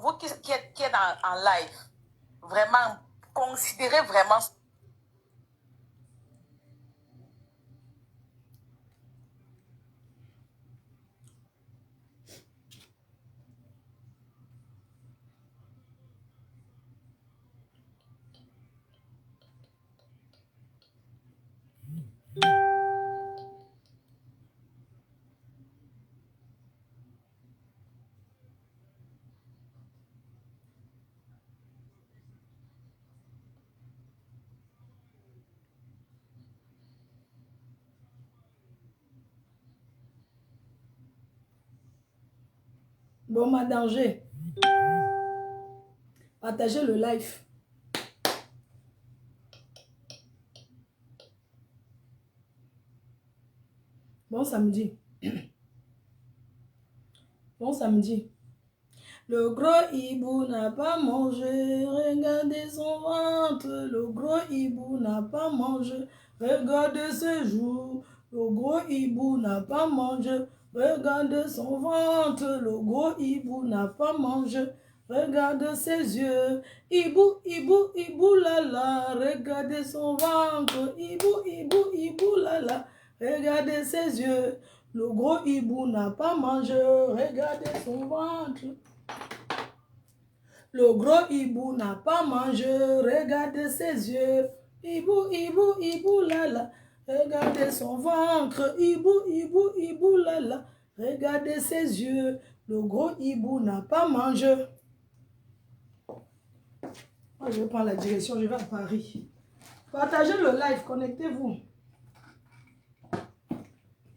vous qui êtes en live, vraiment, considérez vraiment. Bon, ma danger. Partagez le live. Bon samedi. Bon samedi. Le gros hibou n'a pas mangé, regardez son ventre. Le gros hibou n'a pas mangé, regardez ses joues. Le gros hibou n'a pas mangé, regardez son ventre. Le gros hibou n'a pas mangé, regardez ses yeux. Hibou, hibou, hibou, lala, regardez son ventre. Hibou, hibou, hibou, lala, regardez ses yeux. Le gros hibou n'a pas mangé, regardez son ventre. Le gros hibou n'a pas mangé, regardez ses yeux. Hibou, hibou, hibou, lala, regardez son ventre. Hibou, hibou, hibou, lala, regardez ses yeux. Le gros hibou n'a pas mangé. Moi, je prends la direction, je vais à Paris. Partagez le live, connectez-vous.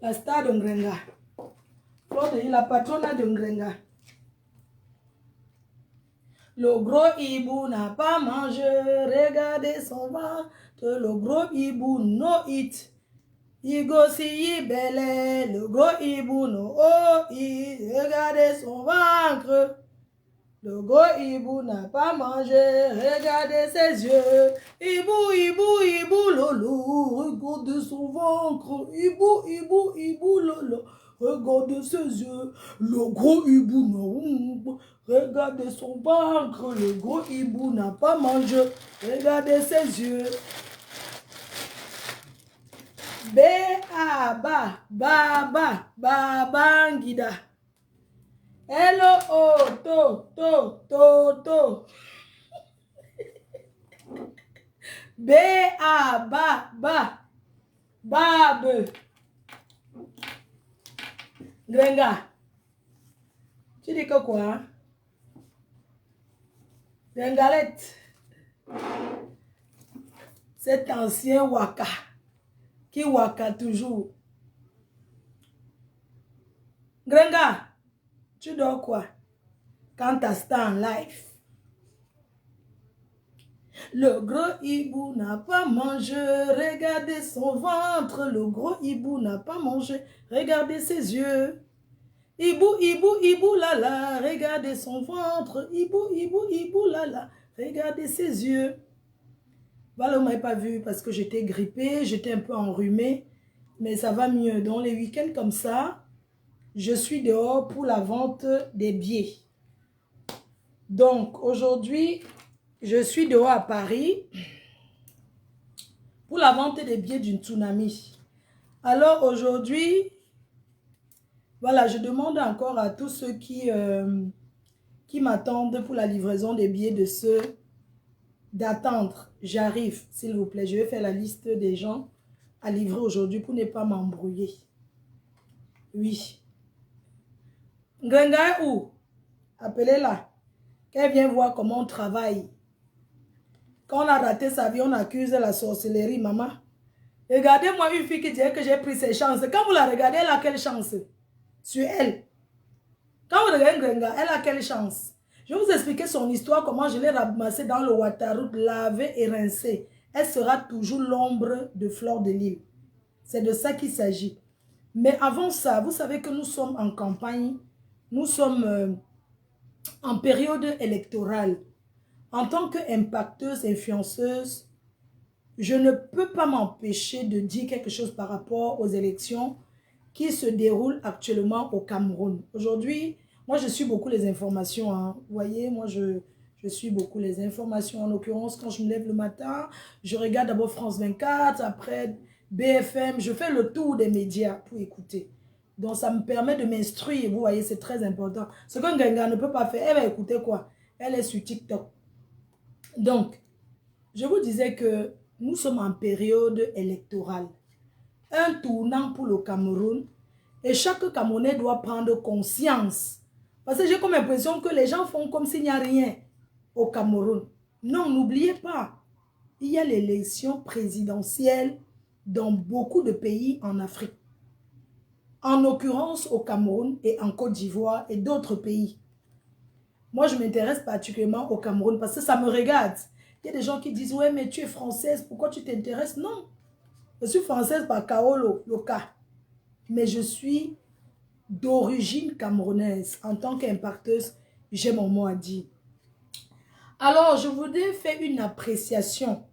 La star de Ngrenga. La patronne de Ngrenga. Le gros hibou n'a pas mangé, regardez son ventre. Le gros hibou no eat. Igo si belle, le gros hibou no eat. Regardez son ventre. Le gros hibou n'a pas mangé, regardez ses yeux. Hibou, hibou, hibou, lolo, regardez son ventre. Hibou, hibou, hibou, lolo, regardez ses yeux. Le gros hibou non, regardez son ventre. Le gros hibou n'a pas mangé, regardez ses yeux. Ba, bangida. Hello, oh, to. Babe. Grenga. Tu dis que quoi? Grengalette. Cet ancien waka. Qui waka toujours. Grenga. Tu dors quoi? Quand tu as en live. Le gros hibou n'a pas mangé, regardez son ventre. Le gros hibou n'a pas mangé, regardez ses yeux. Hibou, hibou, hibou, lala, regardez son ventre. Hibou, hibou, hibou, lala, regardez ses yeux. Voilà, vous ne m'avez pas vu parce que j'étais grippée, j'étais un peu enrhumée, mais ça va mieux. Dans les week-ends comme ça, je suis dehors pour la vente des billets. Donc, aujourd'hui, je suis dehors à Paris pour la vente des billets d'une tsunami. Alors, aujourd'hui, voilà, je demande encore à tous ceux qui m'attendent pour la livraison des billets de ceux d'attendre. J'arrive, s'il vous plaît. Je vais faire la liste des gens à livrer aujourd'hui pour ne pas m'embrouiller. Oui. Ngrenga est où? Appelez-la. Qu'elle vienne voir comment on travaille. Quand on a raté sa vie, on accuse la sorcellerie, maman. Regardez-moi une fille qui dit que j'ai pris ses chances. Quand vous la regardez, elle a quelle chance? Sur elle. Quand vous regardez Ngrenga, elle a quelle chance? Je vais vous expliquer son histoire, comment je l'ai ramassée dans le Waterloo, lavée et rincée. Elle sera toujours l'ombre de Fleur de Lys. C'est de ça qu'il s'agit. Mais avant ça, vous savez que nous sommes en campagne, nous sommes en période électorale. En tant qu'impacteuse, influenceuse, je ne peux pas m'empêcher de dire quelque chose par rapport aux élections qui se déroulent actuellement au Cameroun. Aujourd'hui, Moi, je suis beaucoup les informations. Hein. Vous voyez, moi, je suis beaucoup les informations. En l'occurrence, quand je me lève le matin, je regarde d'abord France 24, après BFM. Je fais le tour des médias pour écouter. Donc, ça me permet de m'instruire. Vous voyez, c'est très important. Ce qu'un Genga ne peut pas faire, elle va écouter quoi? Elle est sur TikTok. Donc, je vous disais que nous sommes en période électorale. Un tournant pour le Cameroun. Et chaque Camerounais doit prendre conscience. Parce que j'ai comme l'impression que les gens font comme s'il n'y a rien au Cameroun. Non, n'oubliez pas. Il y a l'élection présidentielle dans beaucoup de pays en Afrique. En l'occurrence au Cameroun et en Côte d'Ivoire et d'autres pays. Moi, je m'intéresse particulièrement au Cameroun parce que ça me regarde. Il y a des gens qui disent, ouais, mais tu es française, pourquoi tu t'intéresses? Non, je suis française par Kaolo, le cas. Mais je suis d'origine camerounaise. En tant qu'impacteuse, j'ai mon mot à dire. Alors, je voudrais faire une appréciation.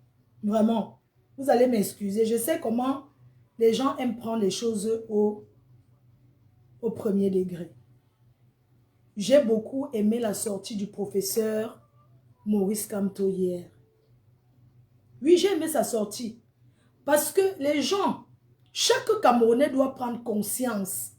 Vraiment, vous allez m'excuser. Je sais comment les gens aiment prendre les choses au premier degré. J'ai beaucoup aimé la sortie du professeur Maurice Kamto hier. Oui, j'ai aimé sa sortie. Parce que les gens, chaque Camerounais doit prendre conscience.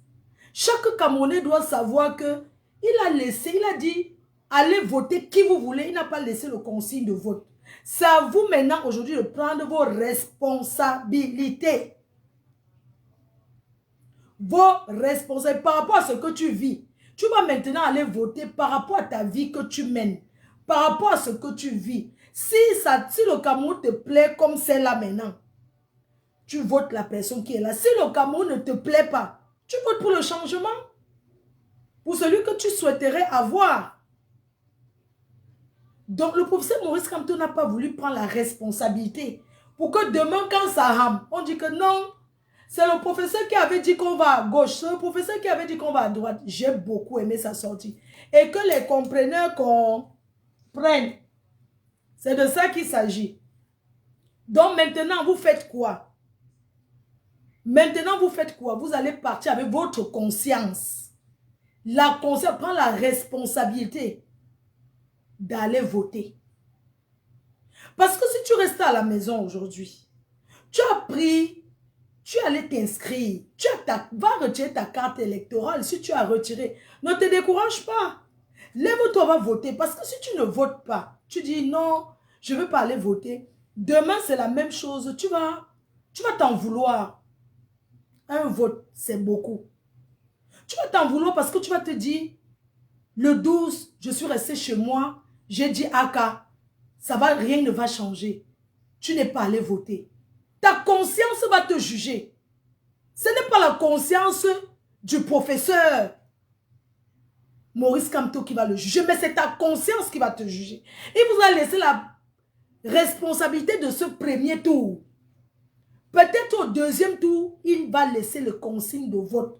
Chaque Camerounais doit savoir que il a dit, allez voter qui vous voulez. Il n'a pas laissé le consigne de vote. C'est à vous maintenant aujourd'hui de prendre vos responsabilités. Vos responsabilités par rapport à ce que tu vis. Tu vas maintenant aller voter par rapport à ta vie que tu mènes. Par rapport à ce que tu vis. Si le Cameroun te plaît comme c'est là maintenant, tu votes la personne qui est là. Si le Cameroun ne te plaît pas, tu votes pour le changement. Pour celui que tu souhaiterais avoir. Donc le professeur Maurice Kamto n'a pas voulu prendre la responsabilité. Pour que demain quand ça rame, on dit que non. C'est le professeur qui avait dit qu'on va à gauche. C'est le professeur qui avait dit qu'on va à droite. J'ai beaucoup aimé sa sortie. Et que les compreneurs comprennent. C'est de ça qu'il s'agit. Donc maintenant, vous faites quoi? Maintenant, vous faites quoi? Vous allez partir avec votre conscience. La conscience prend la responsabilité d'aller voter. Parce que si tu restes à la maison aujourd'hui, tu as pris, tu allais t'inscrire, va retirer ta carte électorale. Si tu as retiré, ne te décourage pas. Lève-toi, va voter. Parce que si tu ne votes pas, tu dis non, je ne veux pas aller voter. Demain, c'est la même chose. Tu vas t'en vouloir. Un vote, c'est beaucoup. Tu vas t'en vouloir parce que tu vas te dire, le 12, je suis resté chez moi, j'ai dit Aka, rien ne va changer. Tu n'es pas allé voter. Ta conscience va te juger. Ce n'est pas la conscience du professeur Maurice Kamto qui va le juger, mais c'est ta conscience qui va te juger. Il vous a laissé la responsabilité de ce premier tour. Peut-être au deuxième tour, il va laisser le consigne de vote.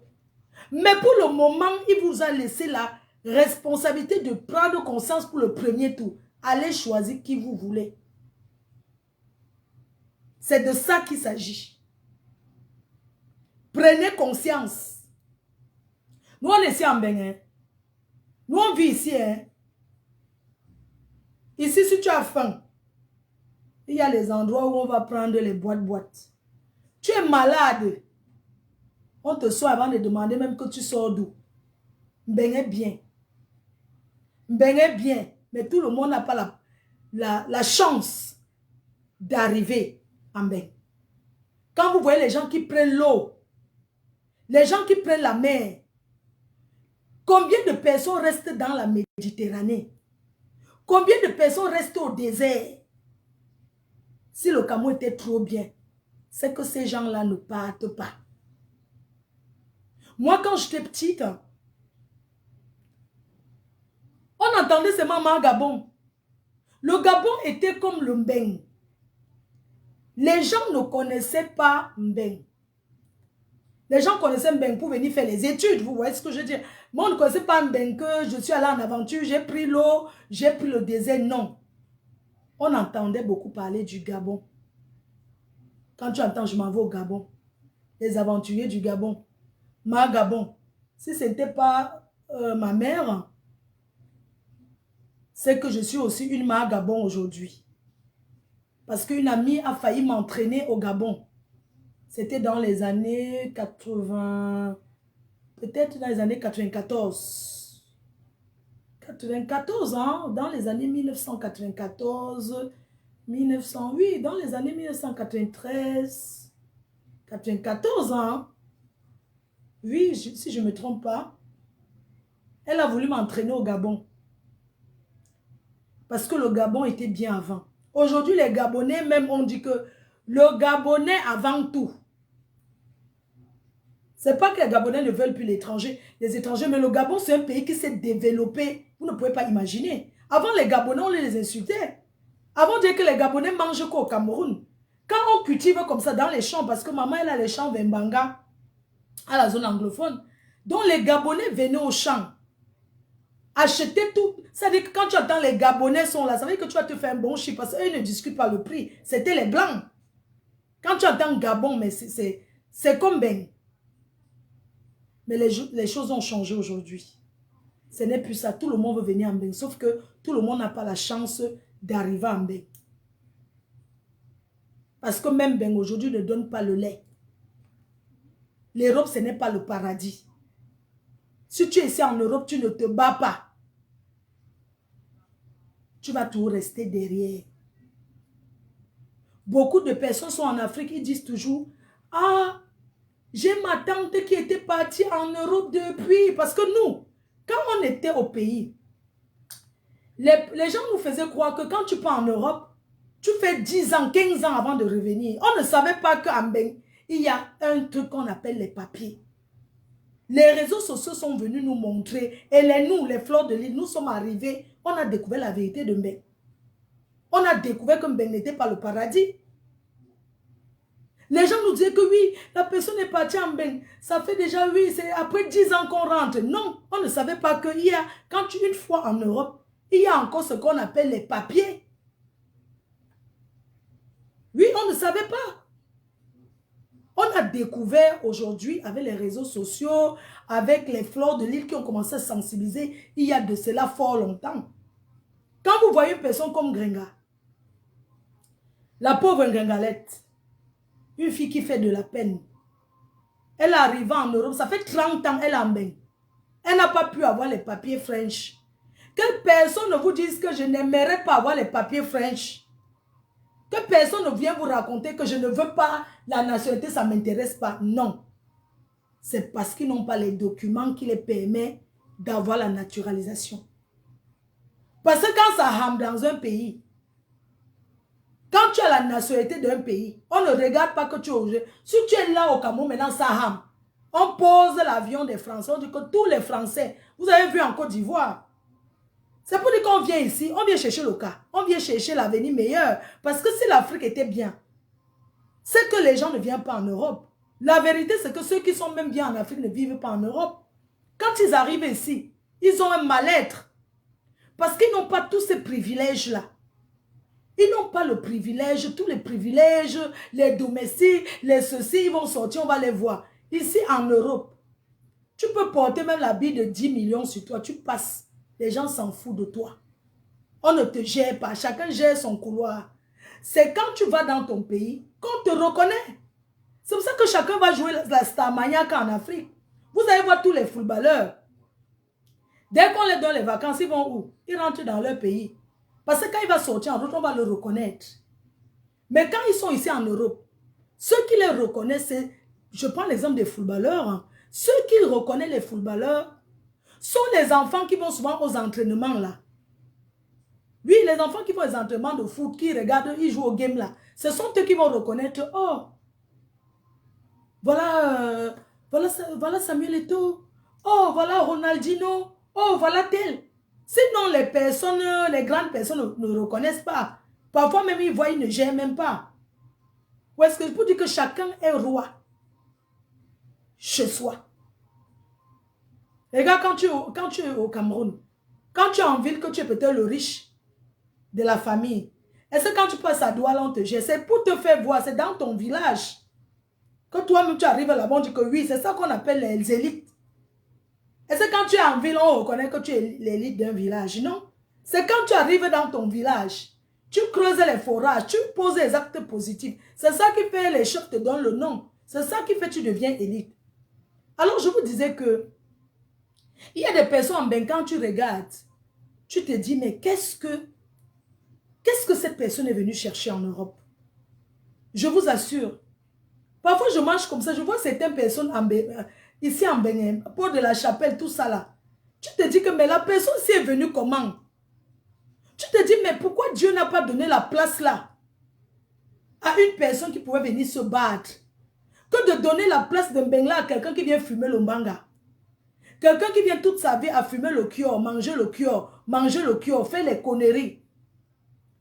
Mais pour le moment, il vous a laissé la responsabilité de prendre conscience pour le premier tour. Allez choisir qui vous voulez. C'est de ça qu'il s'agit. Prenez conscience. Nous, on est ici en Bénin. Nous, on vit ici. Hein. Ici, si tu as faim, il y a les endroits où on va prendre les boîtes. Tu es malade. On te soigne avant de demander même que tu sors d'où. Mbeng bien. Mbeng bien. Mais tout le monde n'a pas la chance d'arriver en Mbeng. Quand vous voyez les gens qui prennent l'eau, les gens qui prennent la mer, combien de personnes restent dans la Méditerranée? Combien de personnes restent au désert? Si le Cameroun était trop bien, c'est que ces gens-là ne partent pas. Moi, quand j'étais petite, on entendait seulement Gabon. Le Gabon était comme le Mbeng. Les gens ne connaissaient pas Mbeng. Les gens connaissaient Mbeng pour venir faire les études. Vous voyez ce que je veux dire? Moi, on ne connaissait pas Mbeng que je suis allé en aventure, j'ai pris l'eau, j'ai pris le désert. Non. On entendait beaucoup parler du Gabon. Quand tu entends, je m'en vais au Gabon. Les aventuriers du Gabon. Gabon. Si ce n'était pas ma mère, c'est que je suis aussi une mère Gabon aujourd'hui. Parce qu'une amie a failli m'entraîner au Gabon. C'était dans les années 80, peut-être dans les années 94. 94, hein, dans les années 1994, 1908, dans les années 1993, 94 ans. Oui, si je ne me trompe pas, elle a voulu m'entraîner au Gabon. Parce que le Gabon était bien avant. Aujourd'hui, les Gabonais, même, on dit que le Gabonais avant tout. C'est pas que les Gabonais ne veulent plus les étrangers, mais le Gabon, c'est un pays qui s'est développé. Vous ne pouvez pas imaginer. Avant, les Gabonais, on les insultait. Avant de dire que les Gabonais mangent quoi au Cameroun? Quand on cultive comme ça dans les champs, parce que maman, elle a les champs Vembanga, à la zone anglophone, donc les Gabonais venaient aux champs, acheter tout. Ça veut dire que quand tu entends les Gabonais sont là, ça veut dire que tu vas te faire un bon chiffre, parce qu'eux ne discutent pas le prix. C'était les Blancs. Quand tu entends Gabon, mais c'est comme Ben. Mais les choses ont changé aujourd'hui. Ce n'est plus ça. Tout le monde veut venir en Ben. Sauf que tout le monde n'a pas la chance d'arriver en Ben. Parce que même Ben aujourd'hui ne donne pas le lait. L'Europe, ce n'est pas le paradis. Si tu es ici en Europe, tu ne te bats pas. Tu vas toujours rester derrière. Beaucoup de personnes sont en Afrique, ils disent toujours, ah, j'ai ma tante qui était partie en Europe depuis. Parce que nous, quand on était au pays, les gens nous faisaient croire que quand tu pars en Europe, tu fais 10 ans, 15 ans avant de revenir. On ne savait pas qu'en Ben, il y a un truc qu'on appelle les papiers. Les réseaux sociaux sont venus nous montrer. Et les fleurs de l'île, nous sommes arrivés. On a découvert la vérité de Mbeng. On a découvert que Mbeng n'était pas le paradis. Les gens nous disaient que oui, la personne est partie en Mbeng. Ça fait déjà, oui, c'est après 10 ans qu'on rentre. Non, on ne savait pas qu'il y a, quand tu une fois en Europe, il y a encore ce qu'on appelle les papiers. Oui, on ne savait pas. On a découvert aujourd'hui, avec les réseaux sociaux, avec les fleurs de l'île qui ont commencé à sensibiliser, il y a de cela fort longtemps. Quand vous voyez une personne comme Gringa, la pauvre Gringalette, une fille qui fait de la peine, elle arrive en Europe, ça fait 30 ans, elle est en Mbeng. Elle n'a pas pu avoir les papiers French. Que personne ne vous dise que je n'aimerais pas avoir les papiers French. Que personne ne vienne vous raconter que je ne veux pas la nationalité, ça ne m'intéresse pas. Non. C'est parce qu'ils n'ont pas les documents qui les permettent d'avoir la naturalisation. Parce que quand ça rame dans un pays, quand tu as la nationalité d'un pays, on ne regarde pas que tu es au jeu. Si tu es là au Cameroun, maintenant ça rame. On pose l'avion des Français, on dit que tous les Français, vous avez vu en Côte d'Ivoire, c'est pour dire qu'on vient ici, on vient chercher le cas, on vient chercher l'avenir meilleur. Parce que si l'Afrique était bien, c'est que les gens ne viennent pas en Europe. La vérité, c'est que ceux qui sont même bien en Afrique ne vivent pas en Europe. Quand ils arrivent ici, ils ont un mal-être. Parce qu'ils n'ont pas tous ces privilèges-là. Ils n'ont pas le privilège, tous les privilèges, les domestiques, les ceci, ils vont sortir, on va les voir. Ici en Europe, tu peux porter même l'habit de 10 millions sur toi, tu passes. Les gens s'en foutent de toi. On ne te gère pas. Chacun gère son couloir. C'est quand tu vas dans ton pays qu'on te reconnaît. C'est pour ça que chacun va jouer la Star Maniaca en Afrique. Vous allez voir tous les footballeurs. Dès qu'on les donne les vacances, ils vont où? Ils rentrent dans leur pays. Parce que quand il va sortir en route, on va le reconnaître. Mais quand ils sont ici en Europe, ceux qui les reconnaissent, c'est, je prends l'exemple des footballeurs. Hein. Ceux qui reconnaissent les footballeurs, sont les enfants qui vont souvent aux entraînements là. Oui, les enfants qui font les entraînements de foot, qui regardent, ils jouent au game là. Ce sont eux qui vont reconnaître, oh, voilà, voilà Samuel Eto'o, oh, voilà Ronaldinho, oh, voilà tel. Sinon, les personnes, les grandes personnes ne reconnaissent pas. Parfois même, ils voient, ils ne gèrent même pas. Ou est-ce que je peux dire que chacun est roi chez soi? Regarde, quand tu es au Cameroun, quand tu es en ville, que tu es peut-être le riche de la famille, est-ce que quand tu passes à Douala, on te gère? C'est pour te faire voir, c'est dans ton village. Que toi-même, tu arrives là-bas, on dit que oui, c'est ça qu'on appelle les élites. Est-ce que quand tu es en ville, on reconnaît que tu es l'élite d'un village? Non. C'est quand tu arrives dans ton village, tu creuses les forages, tu poses les actes positifs. C'est ça qui fait les chefs te donnent le nom. C'est ça qui fait que tu deviens élite. Alors je vous disais que il y a des personnes, ben, quand tu regardes, tu te dis, mais qu'est-ce que cette personne est venue chercher en Europe? Je vous assure. Parfois, je mange comme ça. Je vois certaines personnes ici en Bénin, Port de la Chapelle, tout ça là. Tu te dis que, mais la personne s'y est venue comment? Tu te dis, mais pourquoi Dieu n'a pas donné la place là à une personne qui pouvait venir se battre? Que de donner la place d'un Bengla à quelqu'un qui vient fumer le mbanga. Quelqu'un qui vient toute sa vie à fumer le kyo, manger le kyo, faire les conneries.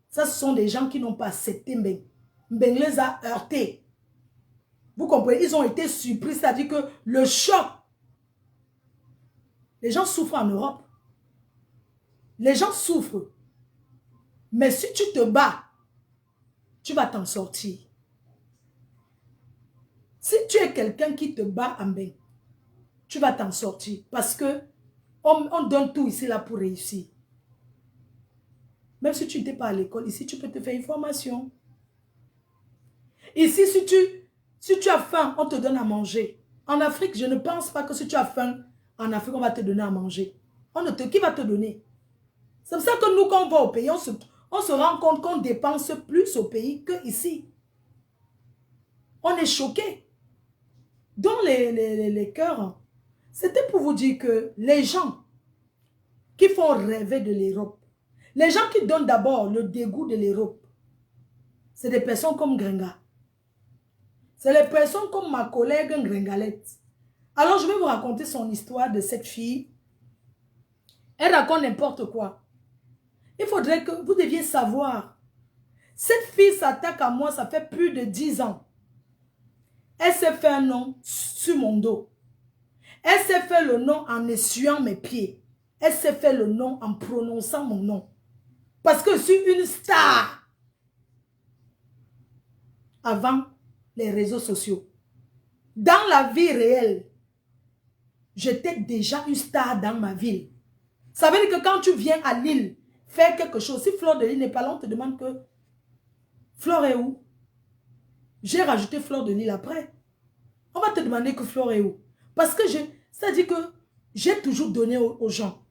Ça, ce sont des gens qui n'ont pas accepté Mbeng. Mbeng les a heurtés. Vous comprenez? Ils ont été surpris, c'est-à-dire que le choc. Les gens souffrent en Europe. Les gens souffrent. Mais si tu te bats, tu vas t'en sortir. Si tu es quelqu'un qui te bat en Mbeng, tu vas t'en sortir. Parce que on donne tout ici là pour réussir. Même si tu n'étais pas à l'école, ici tu peux te faire une formation. Ici, si tu as faim, on te donne à manger. En Afrique, je ne pense pas que si tu as faim, en Afrique, on va te donner à manger. Qui va te donner? C'est pour ça que nous, quand on va au pays, on se rend compte qu'on dépense plus au pays qu'ici. On est choqués. Dans les cœurs, c'était pour vous dire que les gens qui font rêver de l'Europe, les gens qui donnent d'abord le dégoût de l'Europe, c'est des personnes comme Gringa. C'est les personnes comme ma collègue Gringalette. Alors, je vais vous raconter son histoire de cette fille. Elle raconte n'importe quoi. Il faudrait que vous deviez savoir. Cette fille s'attaque à moi, ça fait plus de 10 ans. Elle s'est fait un nom sur mon dos. Elle s'est fait le nom en essuyant mes pieds. Elle s'est fait le nom en prononçant mon nom. Parce que je suis une star. Avant les réseaux sociaux. Dans la vie réelle, j'étais déjà une star dans ma ville. Ça veut dire que quand tu viens à Lille, faire quelque chose, si Fleur de Lille n'est pas là, on te demande que Fleur est où? J'ai rajouté Fleur de Lille après. On va te demander que Fleur est où? Parce que c'est-à-dire que j'ai toujours donné aux gens.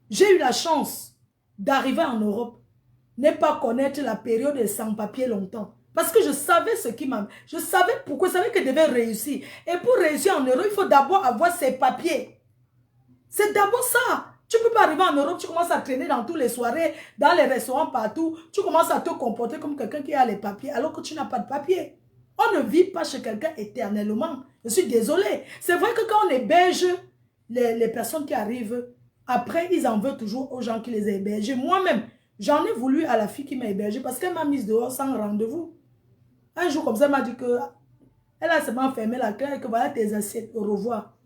J'ai eu la chance d'arriver en Europe, ne pas connaître la période des sans-papiers longtemps. Parce que je savais ce qui m'a... Je savais pourquoi, je savais que je devais réussir. Et pour réussir en Europe, il faut d'abord avoir ses papiers. C'est d'abord ça. Tu ne peux pas arriver en Europe, tu commences à traîner dans toutes les soirées, dans les restaurants, partout. Tu commences à te comporter comme quelqu'un qui a les papiers, alors que tu n'as pas de papiers. On ne vit pas chez quelqu'un éternellement. Je suis désolée. C'est vrai que quand on héberge les personnes qui arrivent, après, ils en veulent toujours aux gens qui les hébergent. Moi-même, j'en ai voulu à la fille qui m'a hébergé parce qu'elle m'a mise dehors sans rendez-vous. Un jour comme ça, elle m'a dit que elle a seulement fermé la clé et que voilà tes assiettes, au revoir.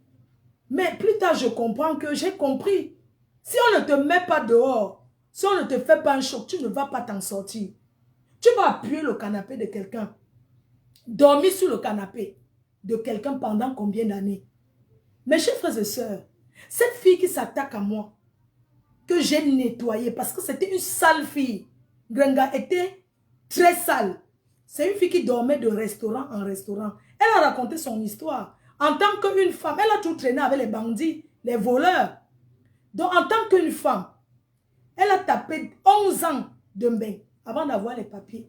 Mais plus tard, je comprends que j'ai compris. Si on ne te met pas dehors, si on ne te fait pas un choc, tu ne vas pas t'en sortir. Tu vas appuyer le canapé de quelqu'un. Dormir sur le canapé de quelqu'un pendant combien d'années? Mes chers frères et sœurs, cette fille qui s'attaque à moi, que j'ai nettoyée parce que c'était une sale fille. Grenga était très sale. C'est une fille qui dormait de restaurant en restaurant. Elle a raconté son histoire. En tant qu'une femme, elle a tout traîné avec les bandits, les voleurs. Donc, en tant qu'une femme, elle a tapé 11 ans de bain avant d'avoir les papiers.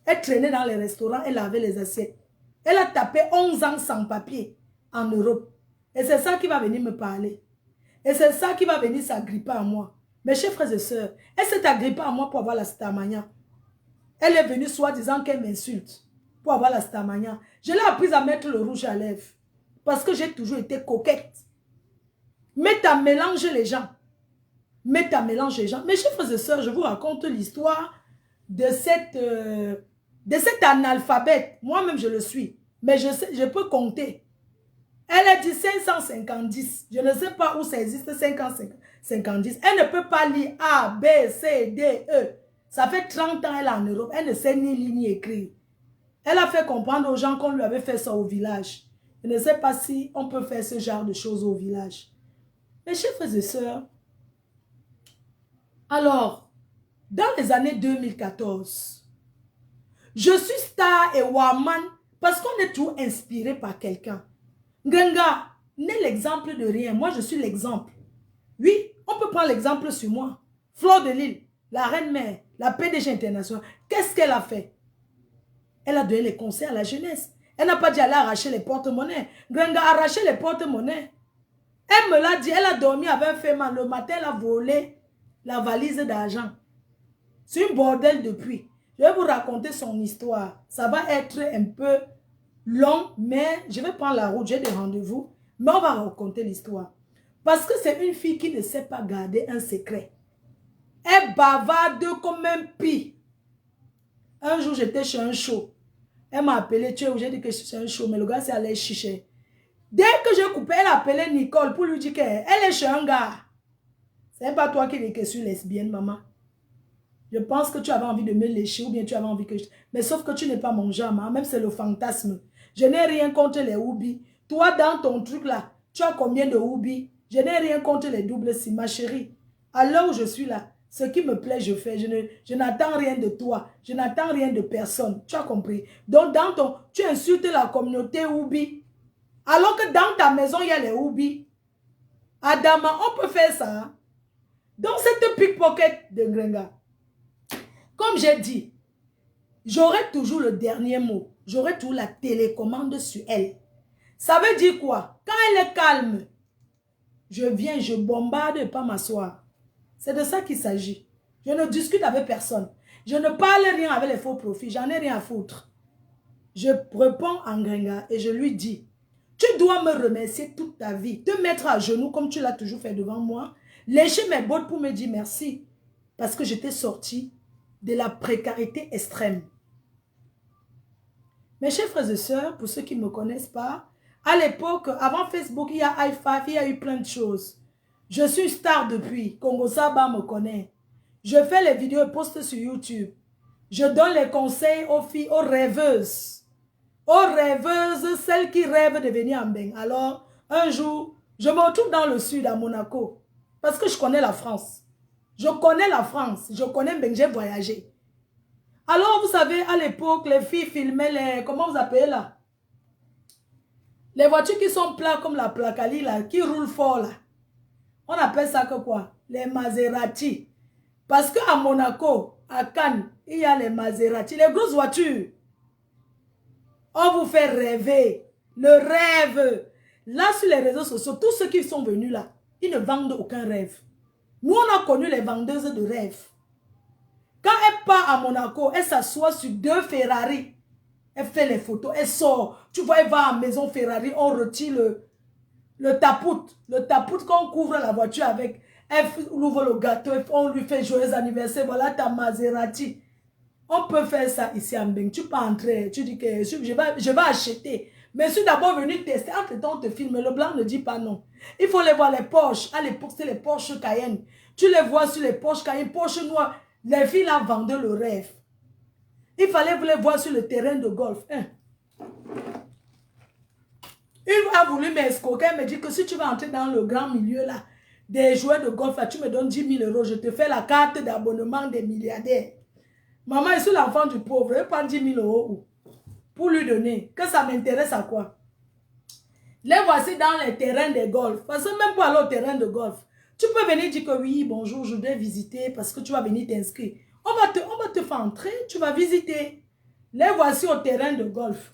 Elle traînait dans les restaurants, elle lavait les assiettes. Elle a tapé 11 ans sans papier en Europe. Et c'est ça qui va venir me parler. Et c'est ça qui va venir s'agripper à moi. Mes chers frères et sœurs, elle s'est agrippée à moi pour avoir la stamania. Elle est venue soi-disant qu'elle m'insulte pour avoir la stamania. Je l'ai apprise à mettre le rouge à lèvres. Parce que j'ai toujours été coquette. Mets à mélanger les gens. Mets à mélanger les gens. Mes chers frères et sœurs, je vous raconte l'histoire de cette analphabète. Moi-même, je le suis. Mais je peux compter. Elle a dit 550. Je ne sais pas où ça existe, 550. Elle ne peut pas lire A, B, C, D, E. Ça fait 30 ans qu'elle est en Europe. Elle ne sait ni lire ni écrire. Elle a fait comprendre aux gens qu'on lui avait fait ça au village. Je ne sais pas si on peut faire ce genre de choses au village. Mes chers frères et sœurs, alors, dans les années 2014, je suis star et woman parce qu'on est toujours inspiré par quelqu'un. Ngenga n'est l'exemple de rien. Moi, je suis l'exemple. Oui, on peut prendre l'exemple sur moi. Fleur de Lille, la reine-mère, la PDG internationale. Qu'est-ce qu'elle a fait? Elle a donné les conseils à la jeunesse. Elle n'a pas dit aller arracher les porte-monnaies. Ngenga a arraché les porte-monnaies. Elle me l'a dit, elle a dormi avec un fémin. Le matin, elle a volé la valise d'argent. C'est un bordel depuis. Je vais vous raconter son histoire. Ça va être un peu long, mais je vais prendre la route. J'ai des rendez-vous, mais on va raconter l'histoire. Parce que c'est une fille qui ne sait pas garder un secret. Elle bavarde comme un pie. Un jour, j'étais chez un show. Elle m'a appelé, tu es où? J'ai dit que c'est un show, mais le gars s'est allé chicher. Dès que j'ai coupé, elle a appelé Nicole pour lui dire qu'elle est chez un gars. C'est pas toi qui dis que je suis lesbienne, maman. Je pense que tu avais envie de me lécher ou bien tu avais envie que je... Mais sauf que tu n'es pas mon genre, hein? Même c'est le fantasme. Je n'ai rien contre les houbis. Toi, dans ton truc là, tu as combien de houbis? Je n'ai rien contre les doubles si, ma chérie. À l'heure où je suis là, ce qui me plaît, je fais. Je n'attends rien de toi. Je n'attends rien de personne. Tu as compris? Donc, dans ton... Tu insultes la communauté houbi. Alors que dans ta maison, il y a les houbis. Adama, on peut faire ça. Hein? Donc, cette pickpocket de Ngenga, comme j'ai dit, j'aurai toujours le dernier mot. J'aurai toujours la télécommande sur elle. Ça veut dire quoi? Quand elle est calme, je viens, je bombarde et pas m'asseoir. C'est de ça qu'il s'agit. Je ne discute avec personne. Je ne parle rien avec les faux profits. J'en ai rien à foutre. Je réponds à Ngenga et je lui dis, tu dois me remercier toute ta vie. Te mettre à genoux comme tu l'as toujours fait devant moi. Lécher mes bottes pour me dire merci. Parce que j'étais sortie de la précarité extrême. Mes chers frères et sœurs, pour ceux qui ne me connaissent pas, à l'époque, avant Facebook, il y a i5, il y a eu plein de choses. Je suis star depuis. Congo Saba me connaît. Je fais les vidéos et poste sur YouTube. Je donne les conseils aux filles, aux rêveuses. Aux rêveuses, celles qui rêvent de venir en Beng. Alors, un jour, je me retrouve dans le sud, à Monaco. Parce que je connais la France. Je connais la France. Je connais Beng, j'ai voyagé. Alors, vous savez, à l'époque, les filles filmaient les... Comment vous appelez là? Les voitures qui sont plates comme la Placali, là, qui roulent fort, là. On appelle ça que quoi? Les Maserati. Parce qu'à Monaco, à Cannes, il y a les Maserati, les grosses voitures. On vous fait rêver. Le rêve. Là, sur les réseaux sociaux, tous ceux qui sont venus là, ils ne vendent aucun rêve. Nous, on a connu les vendeuses de rêves. Quand elle part à Monaco, elle s'assoit sur 2 Ferrari. Elle fait les photos, elle sort. Tu vois, elle va à Maison Ferrari, on retire le tapout. Le tapout qu'on couvre la voiture avec. Elle ouvre le gâteau, on lui fait joyeux anniversaire. Voilà ta Maserati. On peut faire ça ici en Beng. Tu peux entrer, tu dis que je vais acheter. Mais je suis d'abord venu tester. Entre temps, on te filme. Le blanc ne dit pas non. Il faut les voir, les Porsche. À l'époque, c'était les Porsche Cayenne. Tu les vois sur les Porsche Cayenne, Porsche noir. Les filles là vendaient le rêve. Il fallait vous les voir sur le terrain de golf. Hein? Il a voulu m'escroquer. Elle me dit que si tu vas entrer dans le grand milieu là, des joueurs de golf, là, tu me donnes 10 000 euros. Je te fais la carte d'abonnement des milliardaires. Maman, je suis l'enfant du pauvre. Je prends 10 000 euros pour lui donner. Que ça m'intéresse à quoi? Les voici dans les terrains de golf. Parce que même pour aller au terrain de golf, tu peux venir dire que oui, bonjour, je dois visiter parce que tu vas venir t'inscrire. On va te faire entrer, tu vas visiter. Les voici au terrain de golf.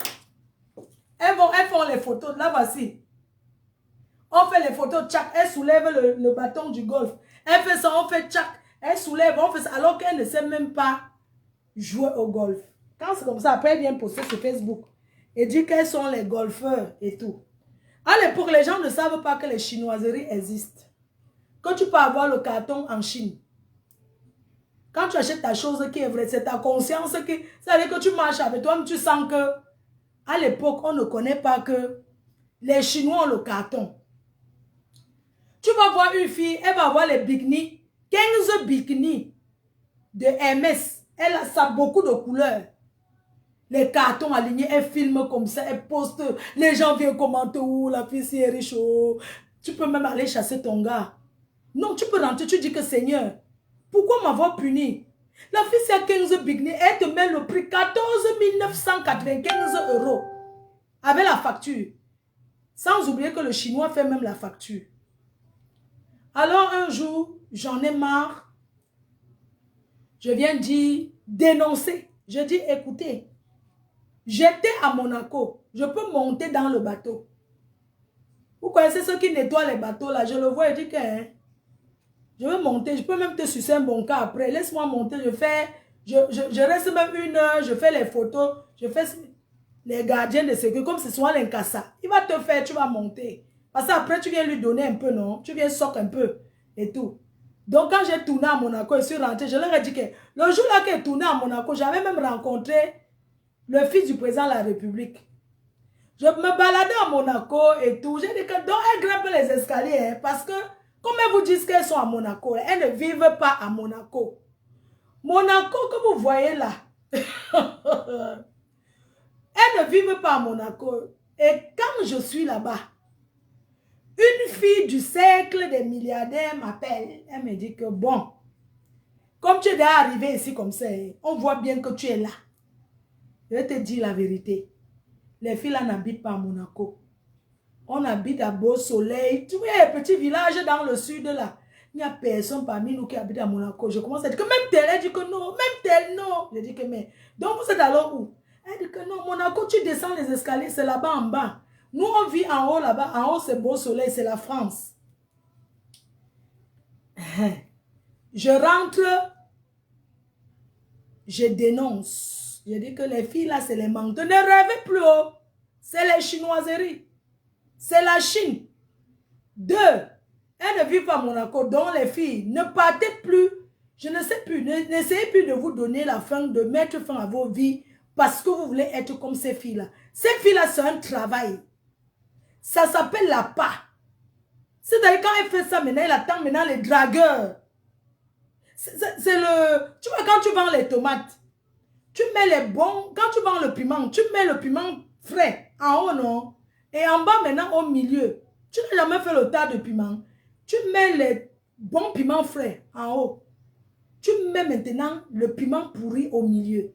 Elles font les photos. Là, voici. On fait les photos, tchac. Elle soulève le bâton du golf. Elle fait ça, on fait tchac. Elle soulève, on fait ça. Alors qu'elle ne sait même pas jouer au golf. Quand c'est comme ça, après elle vient poster sur Facebook. Et dit quels sont les golfeurs et tout. À l'époque, les gens ne savent pas que les chinoiseries existent. Que tu peux avoir le carton en Chine. Quand tu achètes ta chose qui est vraie, c'est ta conscience qui... Ça veut dire que tu marches avec toi, mais tu sens que... À l'époque, on ne connaît pas que les Chinois ont le carton. Tu vas voir une fille, elle va avoir les bikinis. 15 bikinis de MS. Elle a ça beaucoup de couleurs. Les cartons alignés, elle filme comme ça, elle poste. Les gens viennent commenter, où la fille si est riche. Oh. Tu peux même aller chasser ton gars. Non, tu peux rentrer, tu dis que Seigneur, pourquoi m'avoir puni? La fille c'est à 15 bigni, elle te met le prix 14 995 €. Avec la facture. Sans oublier que le chinois fait même la facture. Alors un jour, j'en ai marre. Je viens dire, dénoncer. Je dis, écoutez, j'étais à Monaco. Je peux monter dans le bateau. Vous connaissez ceux qui nettoient les bateaux là? Je le vois et je dis que hein, je vais monter. Je peux même te sucer un bon cas après. Laisse-moi monter. Je reste même 1 heure. Je fais les photos. Je fais les gardiens de sécurité. Comme ce soit l'incassa. Il va te faire, tu vas monter. Parce qu'après, tu viens lui donner un peu, non? Tu viens soc un peu et tout. Donc, quand j'ai tourné à Monaco et suis rentré, je leur ai dit que le jour-là que j'ai tourné à Monaco, j'avais même rencontré le fils du président de la République. Je me baladais à Monaco et tout. J'ai dit que donc elles grimpent les escaliers. Hein, parce que, comme elles vous disent qu'elles sont à Monaco, elles ne vivent pas à Monaco. Monaco que vous voyez là. Elles ne vivent pas à Monaco. Et quand je suis là-bas, une fille du cercle des milliardaires m'appelle. Elle me dit que bon, comme tu es déjà arrivé ici comme ça, on voit bien que tu es là. Je vais te dire la vérité. Les filles là n'habitent pas à Monaco. On habite à Beau Soleil. Tu vois, un petit village dans le sud là. Il n'y a personne parmi nous qui habite à Monaco. Je commence à dire que même tel, elle dit que non, même tel, non. Je dis que mais. Donc vous êtes alors où? Elle dit que non, Monaco, tu descends les escaliers, c'est là-bas en bas. Nous, on vit en haut là-bas. En haut, c'est Beau Soleil, c'est la France. Je rentre, je dénonce. Je dis que les filles là, c'est les menteurs. Ne rêvez plus haut. C'est les chinoiseries. C'est la Chine. 2. Elles ne vivent pas à Monaco. Donc les filles, ne partez plus. Je ne sais plus. N'essayez plus de vous donner la fin, de mettre fin à vos vies parce que vous voulez être comme ces filles-là. Ces filles-là, c'est un travail. Ça s'appelle la pas. C'est-à-dire quand elle fait ça maintenant, elle attend maintenant les dragueurs. C'est le... Tu vois, quand tu vends les tomates, tu mets les bons... Quand tu vends le piment, tu mets le piment frais en haut, non? Et en bas, maintenant, au milieu. Tu n'as jamais fait le tas de piment. Tu mets les bons piments frais en haut. Tu mets maintenant le piment pourri au milieu.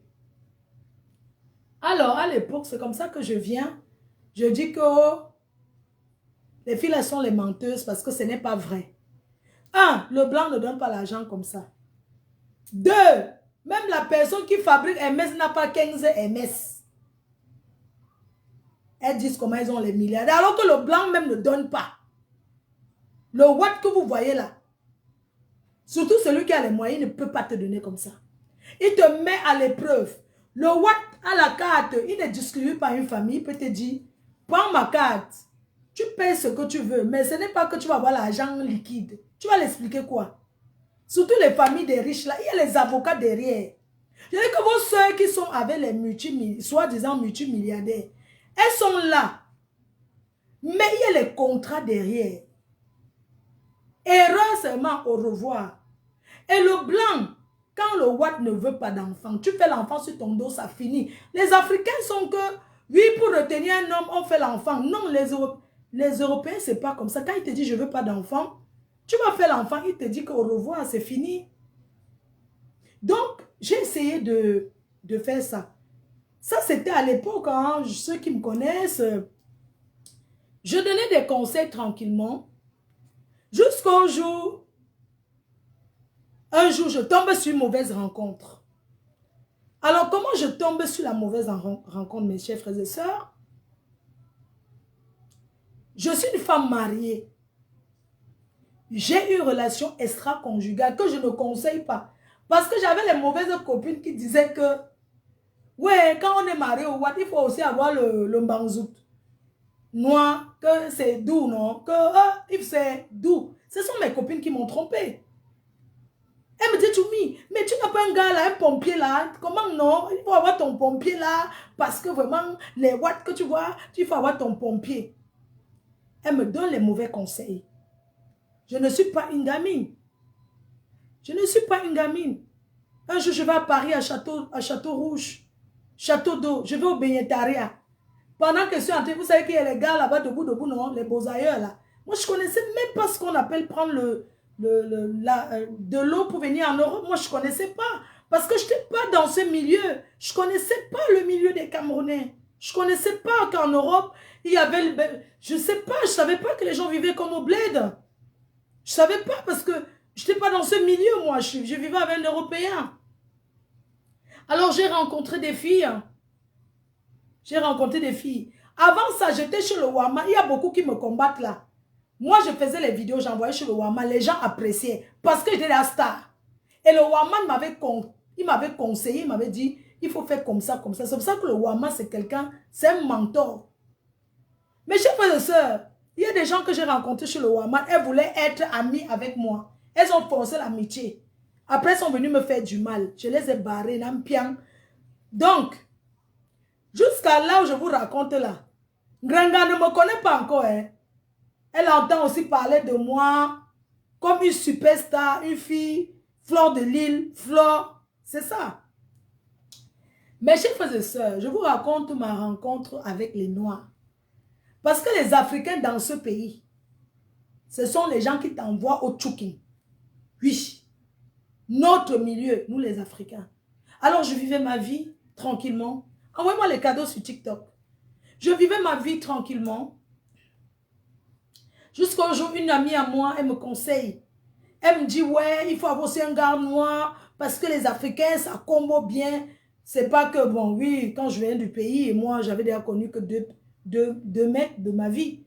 Alors, à l'époque, c'est comme ça que je viens. Je dis que les filles, elles sont les menteuses parce que ce n'est pas vrai. 1. Le blanc ne donne pas l'argent comme ça. 2. Même la personne qui fabrique MS n'a pas 15 MS. Elles disent comment elles ont les milliards. Alors que le blanc même ne donne pas. Le Watt que vous voyez là. Surtout celui qui a les moyens ne peut pas te donner comme ça. Il te met à l'épreuve. Le Watt à la carte, il ne distribue pas une famille. Il peut te dire, prends ma carte. Tu payes ce que tu veux. Mais ce n'est pas que tu vas avoir l'argent liquide. Tu vas l'expliquer quoi? Surtout les familles des riches là. Il y a les avocats derrière. Je dis que vos soeurs qui sont avec les soi-disant multimilliardaires, elles sont là. Mais il y a les contrats derrière. Erreur seulement, au revoir. Et le blanc, quand le Watt ne veut pas d'enfant, tu fais l'enfant sur ton dos, ça finit. Les Africains sont que, oui, pour retenir un homme, on fait l'enfant. Non, les Européens, c'est pas comme ça. Quand il te dit, je veux pas d'enfant, tu vas faire l'enfant, il te dit qu'au revoir, c'est fini. Donc, j'ai essayé de faire ça. Ça, c'était à l'époque, hein, ceux qui me connaissent, je donnais des conseils tranquillement. Jusqu'au jour, un jour, je tombe sur une mauvaise rencontre. Alors, comment je tombe sur la mauvaise rencontre, mes chers frères et sœurs? Je suis une femme mariée. J'ai eu une relation extra-conjugale que je ne conseille pas. Parce que j'avais les mauvaises copines qui disaient que, ouais, quand on est marié au Watt, il faut aussi avoir le mbanzout. Noir, que c'est doux, non? Que c'est doux. Ce sont mes copines qui m'ont trompé. Elle me dit, Choumi, mais tu n'as pas un gars là, un pompier là. Comment non? Il faut avoir ton pompier là. Parce que vraiment, les watts que tu vois, il faut avoir ton pompier. Elle me donne les mauvais conseils. Je ne suis pas une gamine. Je ne suis pas une gamine. Un jour, je vais à Paris, à Château Rouge. Château d'eau, je vais au Benyetaria. Pendant que je suis entrée, vous savez qu'il y a les gars là-bas, debout, non, les beaux ailleurs là. Moi, je ne connaissais même pas ce qu'on appelle prendre de l'eau pour venir en Europe. Moi, je ne connaissais pas. Parce que je n'étais pas dans ce milieu. Je ne connaissais pas le milieu des Camerounais. Je ne connaissais pas qu'en Europe, il y avait... Je ne sais pas, je ne savais pas que les gens vivaient comme au bled. Je ne savais pas parce que je n'étais pas dans ce milieu, moi. Je vivais avec un Européen. Alors, j'ai rencontré des filles. J'ai rencontré des filles. Avant ça, j'étais chez le Wama. Il y a beaucoup qui me combattent là. Moi, je faisais les vidéos, j'envoyais chez le Wama. Les gens appréciaient parce que j'étais la star. Et le Wama m'avait conseillé, il m'avait dit, il faut faire comme ça, comme ça. C'est pour ça que le Wama, c'est quelqu'un, c'est un mentor. Mes chers frères et sœurs, il y a des gens que j'ai rencontrés chez le Wama. Elles voulaient être amies avec moi. Elles ont forcé l'amitié. Après, elles sont venues me faire du mal. Je les ai barrées, n'impiang. Donc, jusqu'à là où je vous raconte là, Granga ne me connaît pas encore. Hein. Elle entend aussi parler de moi comme une superstar, une fille, Fleur de Lille, Fleur. C'est ça. Mes chers frères et sœurs, je vous raconte ma rencontre avec les Noirs. Parce que les Africains dans ce pays, ce sont les gens qui t'envoient au Tchoukin. Oui. Notre milieu, nous les Africains. Alors je vivais ma vie tranquillement. Envoyez-moi les cadeaux sur TikTok. Je vivais ma vie tranquillement. Jusqu'au jour, une amie à moi, elle me conseille. Elle me dit, ouais, il faut avoir aussi un gars noir parce que les Africains, ça combo bien. C'est pas que, bon, oui, quand je viens du pays, et moi, j'avais déjà connu que deux mecs de ma vie.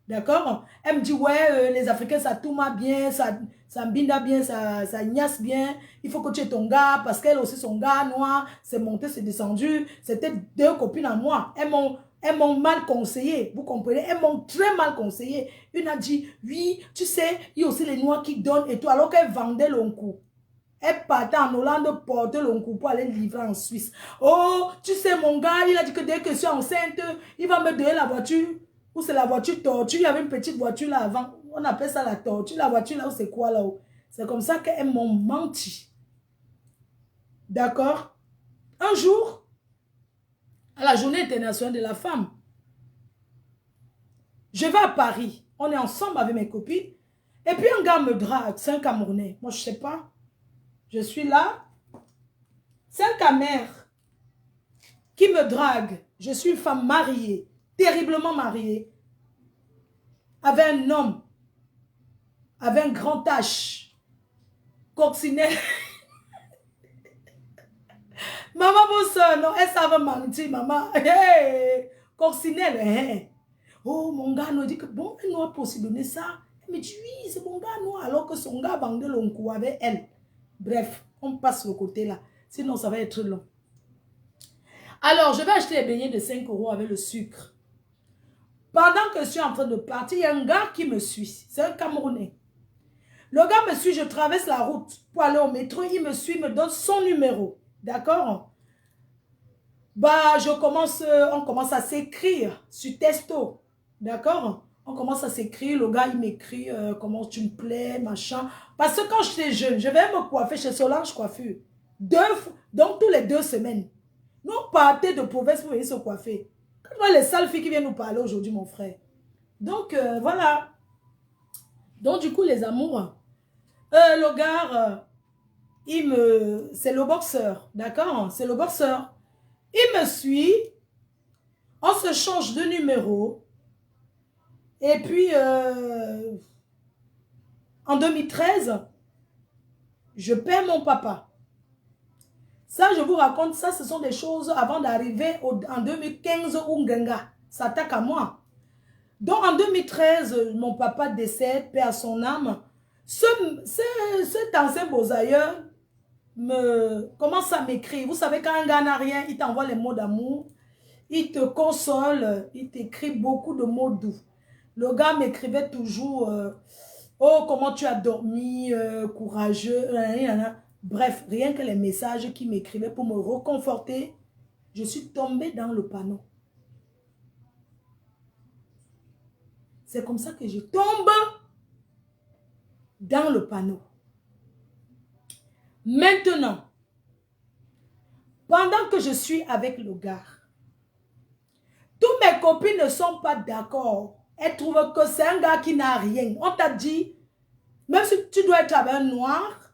D'accord? Elle me dit, ouais, les Africains, ça tourne bien, ça mbinda bien, ça ignace bien. Il faut que tu aies ton gars parce qu'elle aussi, son gars noir, c'est monté, c'est descendu. C'était deux copines à moi. Elles m'ont mal conseillé, vous comprenez? Elles m'ont très mal conseillé. Une a dit, oui, tu sais, il y a aussi les noirs qui donnent et tout, alors qu'elle vendait l'onkou. Elle partait en Hollande porter l'onkou pour aller livrer en Suisse. Oh, tu sais, mon gars, il a dit que dès que je suis enceinte, il va me donner la voiture. Ou c'est la voiture tortue. Il y avait une petite voiture là avant. On appelle ça la tortue. La voiture là, c'est quoi là-haut? C'est comme ça qu'elles m'ont menti. D'accord? Un jour, à la journée internationale de la femme, je vais à Paris. On est ensemble avec mes copines. Et puis un gars me drague. C'est un Camerounais. Moi, je ne sais pas. Je suis là. C'est un Camer qui me drague. Je suis une femme mariée. Terriblement mariée. Avec un homme. Avec un grand H. Coccinelle. Maman, mon soeur, non, elle savait mentir, maman. Hey, coccinelle, hey. Oh, mon gars nous dit que bon, elle n'a pas aussi donné ça. Elle me dit, oui, c'est mon gars noir, alors que son gars vendait l'onkou avec elle. Bref, on passe le côté là. Sinon, ça va être long. Alors, je vais acheter les beignets de 5 € avec le sucre. Pendant que je suis en train de partir, il y a un gars qui me suit. C'est un Camerounais. Le gars me suit, je traverse la route pour aller au métro. Il me suit, me donne son numéro. D'accord? Bah, on commence à s'écrire sur texto. D'accord? On commence à s'écrire. Le gars, il m'écrit comment tu me plais, machin. Parce que quand j'étais jeune, je vais me coiffer chez Solange Coiffure. Donc, tous les 2 semaines. Nous, on partait de province pour venir se coiffer. Quand on voit les sales filles qui viennent nous parler aujourd'hui, mon frère. Donc, voilà. Donc, du coup, les amours. Le gars, c'est le boxeur. D'accord? C'est le boxeur. Il me suit. On se change de numéro. Et puis, en 2013, je perds mon papa. Ça, je vous raconte, ça, ce sont des choses avant d'arriver en 2015 où Ngenga s'attaque à moi. Donc, en 2013, mon papa décède, paix à son âme. Cet ancien beaux-ailleurs commence à m'écrire. Vous savez, quand un gars n'a rien, il t'envoie les mots d'amour. Il te console, il t'écrit beaucoup de mots doux. Le gars m'écrivait toujours, oh, comment tu as dormi, courageux, bref, rien que les messages qu'il m'écrivait pour me reconforter, je suis tombée dans le panneau. C'est comme ça que je tombe dans le panneau. Maintenant, Pendant que je suis avec le gars, toutes mes copines ne sont pas d'accord. Elles trouvent que c'est un gars qui n'a rien. On t'a dit, même si tu dois être avec un noir,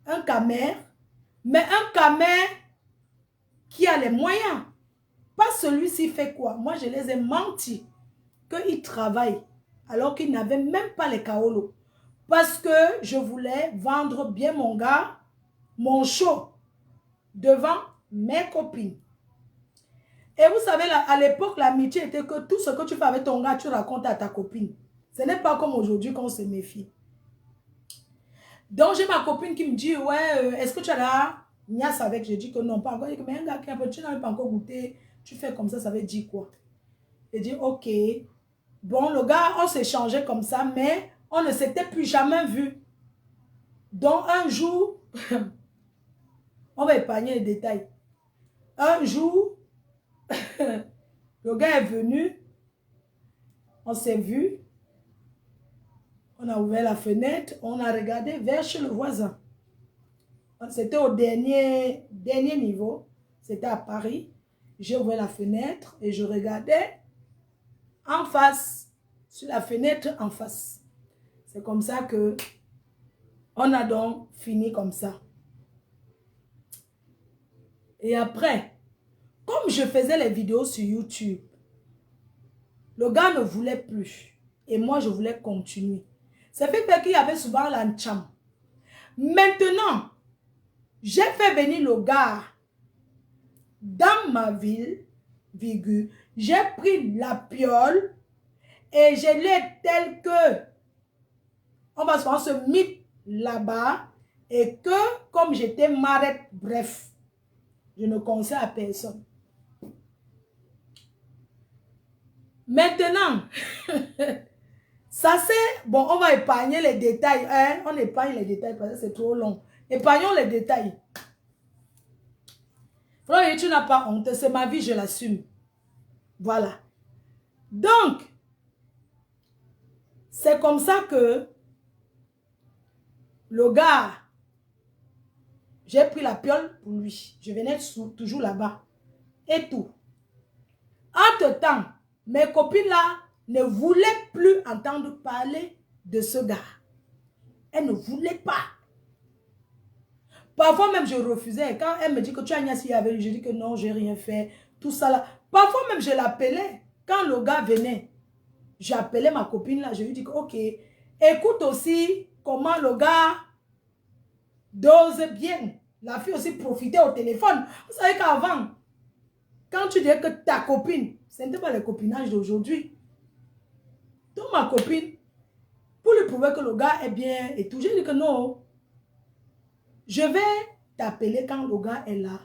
un camère, mais un camère qui a les moyens. Pas celui-ci fait quoi? Moi, je les ai menti qu'il travaille alors qu'il n'avait même pas les kaolos. Parce que je voulais vendre bien mon gars, mon show, devant mes copines. Et vous savez, à l'époque, l'amitié était que tout ce que tu fais avec ton gars, tu racontes à ta copine. Ce n'est pas comme aujourd'hui qu'on se méfie. Donc, j'ai ma copine qui me dit, ouais, est-ce que tu as la niasse avec? Je dis que non, pas encore. Je dis, mais un gars qui tu n'as pas encore goûté, tu fais comme ça veut dire quoi? Je dis, ok. Bon, le gars, on s'échangeait comme ça, mais on ne s'était plus jamais vu. Donc, un jour, on va épargner les détails. Un jour, le gars est venu, on s'est vu, on a ouvert la fenêtre, on a regardé vers chez le voisin. C'était au dernier niveau, c'était à Paris. J'ai ouvert la fenêtre et je regardais en face, sur la fenêtre en face. C'est comme ça que on a donc fini comme ça. Et après, comme je faisais les vidéos sur YouTube, le gars ne voulait plus. Et moi, je voulais continuer. Ça fait qu'il y avait souvent l'ancham. Maintenant, j'ai fait venir le gars dans ma ville, virgule. J'ai pris la piole et je l'ai tel que on va se mettre là-bas et que comme j'étais marette, bref, je ne conseille à personne. Maintenant, ça c'est, bon, on va épargner les détails. Hein? On épargne les détails parce que c'est trop long. Épargnons les détails. Frère, tu n'as pas honte, c'est ma vie, je l'assume. Voilà. Donc, c'est comme ça que le gars, j'ai pris la piole pour lui. Je venais toujours là-bas. Et tout. Entre-temps, mes copines là ne voulaient plus entendre parler de ce gars. Elles ne voulaient pas. Parfois même je refusais. Quand elle me dit que tu as niaisi avec lui, je dis que non, j'ai rien fait. Tout ça là. Parfois même je l'appelais. Quand le gars venait, j'appelais ma copine là. Je lui dis que ok, écoute aussi comment le gars dose bien. La fille aussi profitait au téléphone. Vous savez qu'avant, quand tu disais que ta copine, ce n'était pas le copinage d'aujourd'hui. Donc ma copine, pour lui prouver que le gars est bien et tout, j'ai dit que non. Je vais t'appeler quand le gars est là.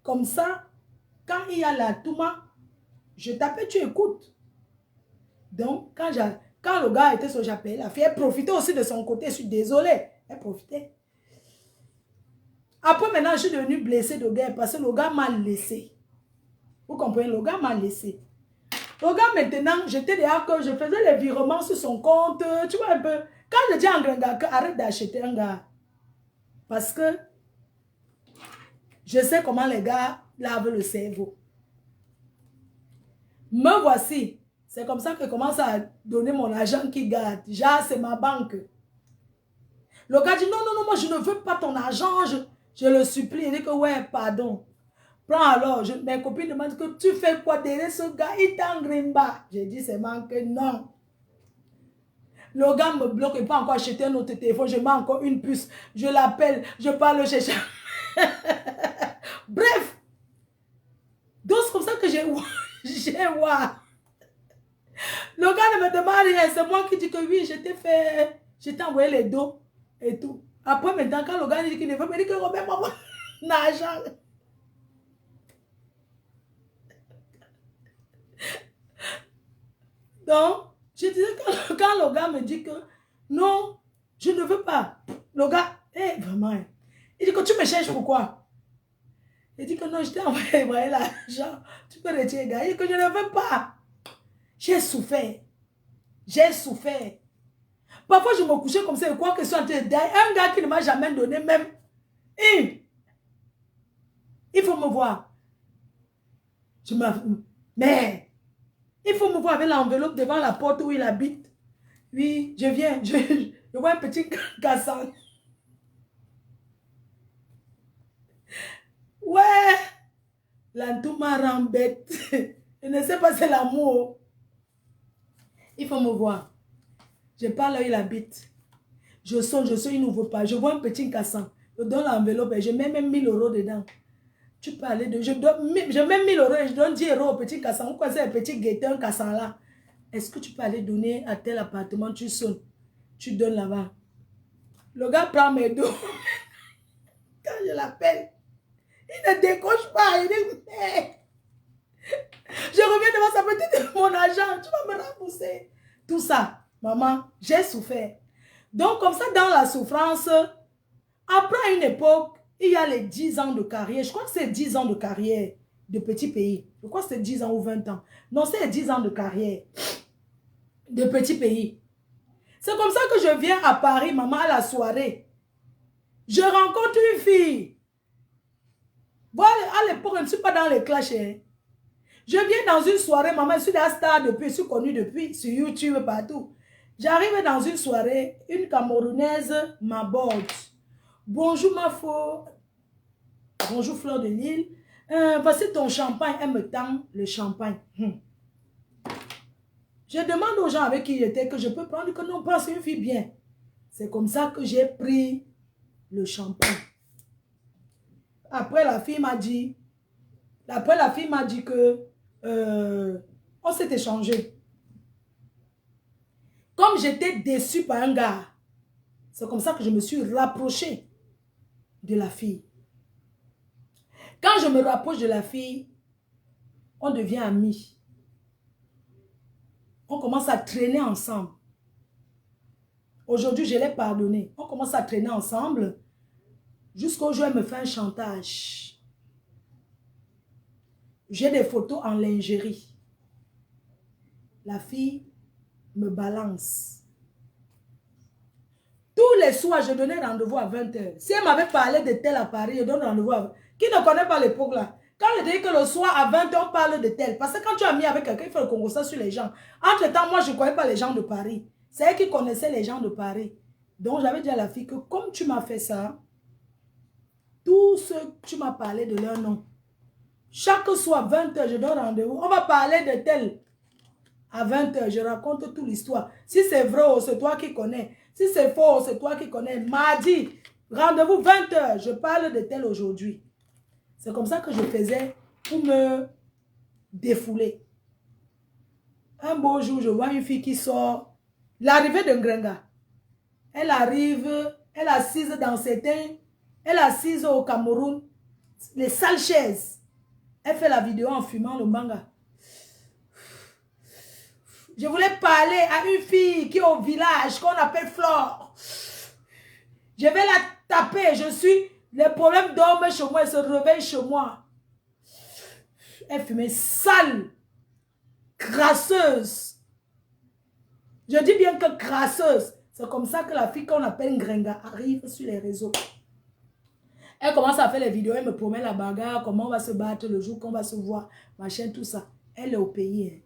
Comme ça, quand il y a la touma, je t'appelle, tu écoutes. Donc, quand le gars était sur j'appelle, la fille, elle profitait aussi de son côté. Je suis désolée. Elle profitait. Après, maintenant, je suis devenue blessée de guerre parce que le gars m'a laissé. Vous comprenez? Le gars m'a laissé. Le gars, maintenant, j'étais déjà que je faisais les virements sur son compte. Tu vois un peu. Quand je dis à un grand gars que arrête d'acheter un gars. Parce que je sais comment les gars lavent le cerveau. Me voici. C'est comme ça que je commence à donner mon argent qui garde. Genre, c'est ma banque. Le gars dit, non, non, non, moi je ne veux pas ton argent. Je le supplie. Il dit que, ouais, pardon. Prends alors. Mes copines demandent que tu fais quoi derrière ce gars? Il t'engrimba. J'ai dit seulement que non. Le gars me bloque, il peut encore acheter un autre téléphone. Je mets encore une puce. Je l'appelle. Je parle chez chat. Bref. Donc c'est comme ça que j'ai voir. Le gars ne me demande rien. C'est moi qui dis que oui, je t'ai envoyé les dos et tout. Après maintenant, quand le gars dit qu'il ne veut pas, il dit que remets-moi mon argent. Donc, je disais que quand le gars me dit que non, je ne veux pas. Le gars, vraiment, il dit que tu me cherches pourquoi? Il dit que non, je t'ai envoyé l'argent. Tu peux retirer, gars. Il dit que je ne veux pas. J'ai souffert. J'ai souffert. Parfois, je me couchais comme ça et quoi que ce soit. Un gars qui ne m'a jamais donné même. Il faut me voir. Mais, il faut me voir avec l'enveloppe devant la porte où il habite. Oui, je viens. Je vois un petit garçon. Ouais. L'antou m'a rend bête. Je ne sais pas, c'est l'amour. Il faut me voir. Je parle là où il habite. Je sonne, il n'ouvre pas. Je vois un petit cassan. Je donne l'enveloppe et je mets même 1000 € dedans. Tu peux aller de... Je mets 1000 € et je donne 10 € au petit cassan. Pourquoi c'est un petit guetteur, un cassan là? Est-ce que tu peux aller donner à tel appartement? Tu sonnes. Tu donnes là-bas. Le gars prend mes dos. Quand je l'appelle, il ne décroche pas. Il dit, hey. Je reviens devant sa petite, mon argent. Tu vas me rembourser. Tout ça, maman, j'ai souffert. Donc, comme ça, dans la souffrance, après à une époque, il y a les 10 ans de carrière. Je crois que c'est 10 ans de carrière de petit pays. Je crois que c'est 10 ans ou 20 ans. Non, c'est 10 ans de carrière de petit pays. C'est comme ça que je viens à Paris, maman, à la soirée. Je rencontre une fille. Bon, à l'époque, je ne suis pas dans les clashs. Hein. Je viens dans une soirée, maman, je suis la star depuis, je suis connue depuis, sur YouTube, partout. J'arrive dans une soirée, une Camerounaise m'aborde. Bonjour ma faux. Bonjour Fleur de Lille. Voici ton champagne. Elle me tend le champagne. Je demande aux gens avec qui j'étais que je peux prendre, que non, pas, c'est une fille bien. C'est comme ça que j'ai pris le champagne. Après, la fille m'a dit que on s'est échangé. Comme j'étais déçue par un gars, c'est comme ça que je me suis rapprochée de la fille. Quand je me rapproche de la fille, on devient amis. On commence à traîner ensemble. Aujourd'hui, je l'ai pardonné. On commence à traîner ensemble jusqu'au jour où elle me fait un chantage. J'ai des photos en lingerie. La fille me balance. Tous les soirs, je donnais rendez-vous à 20 h. Si elle m'avait parlé de tel à Paris, je donne rendez-vous à... Qui ne connaît pas l'époque là? Quand je dis que le soir à 20 h, on parle de tel. Parce que quand tu as mis avec quelqu'un, il faut le converser sur les gens. Entre temps, moi, je ne connais pas les gens de Paris. C'est elle qui connaissait les gens de Paris. Donc, j'avais dit à la fille que comme tu m'as fait ça, tous ceux que tu m'as parlé de leur nom, chaque soir, 20 h, je donne rendez-vous. On va parler de tel. À 20 h, je raconte toute l'histoire. Si c'est vrai, c'est toi qui connais. Si c'est faux, c'est toi qui connais. Mardi, rendez-vous 20 h, je parle de tel aujourd'hui. C'est comme ça que je faisais pour me défouler. Un beau jour, je vois une fille qui sort. L'arrivée d'un Grenga. Elle arrive, elle est assise dans certains... Elle est assise au Cameroun. Les sales chaises. Elle fait la vidéo en fumant le manga. Je voulais parler à une fille qui est au village, qu'on appelle Flore. Je vais la taper. Je suis... Les problèmes dorment chez moi, ils se réveillent chez moi. Elle fumait sale. Crasseuse. Je dis bien que crasseuse. C'est comme ça que la fille qu'on appelle Grenga arrive sur les réseaux. Elle commence à faire les vidéos, elle me promet la bagarre, comment on va se battre le jour qu'on va se voir, machin, tout ça. Elle est au pays. Hein.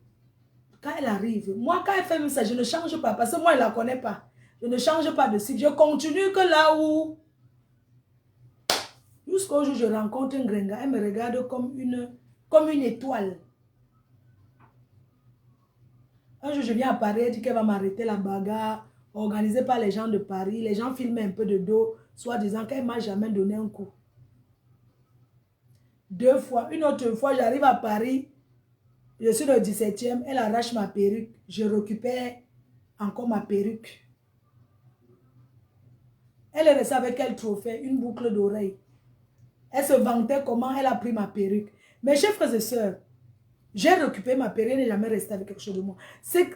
Quand elle arrive, moi quand elle fait ça, je ne change pas, parce que moi, je ne la connais pas. Je ne change pas de site, je continue que là où... Jusqu'au jour où je rencontre un Grenga, elle me regarde comme une étoile. Un jour, je viens à Paris, elle dit qu'elle va m'arrêter la bagarre, organisée par les gens de Paris. Les gens filmaient un peu de dos, soit disant qu'elle ne m'a jamais donné un coup. 2 fois. Une autre fois, j'arrive à Paris, je suis le 17e, elle arrache ma perruque. Je récupère encore ma perruque. Elle est restée avec quel trophée? Une boucle d'oreille. Elle se vantait comment elle a pris ma perruque. Mes chers frères et sœurs, j'ai récupéré ma perruque, elle n'est jamais restée avec quelque chose de moi.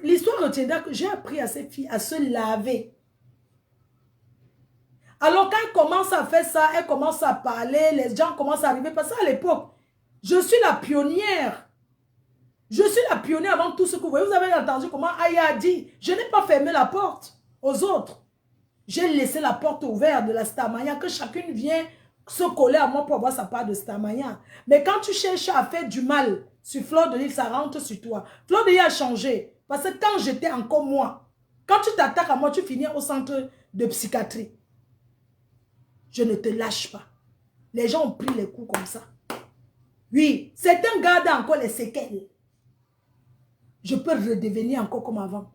L'histoire retiendra que j'ai appris à cette fille à se laver. Alors quand elle commence à faire ça, elle commence à parler, les gens commencent à arriver. Parce qu'à l'époque, je suis la pionnière. Je suis la pionnière avant tout ce que vous voyez. Vous avez entendu comment Aya a dit, je n'ai pas fermé la porte aux autres. J'ai laissé la porte ouverte de la Starmania, que chacune vient se coller à moi pour avoir sa part de Starmania. Mais quand tu cherches à faire du mal sur Fleur de Lys, ça rentre sur toi. Fleur de Lys a changé. Parce que quand j'étais encore moi, quand tu t'attaques à moi, tu finis au centre de psychiatrie. Je ne te lâche pas. Les gens ont pris les coups comme ça. Oui, certains gardent encore les séquelles. Je peux redevenir encore comme avant.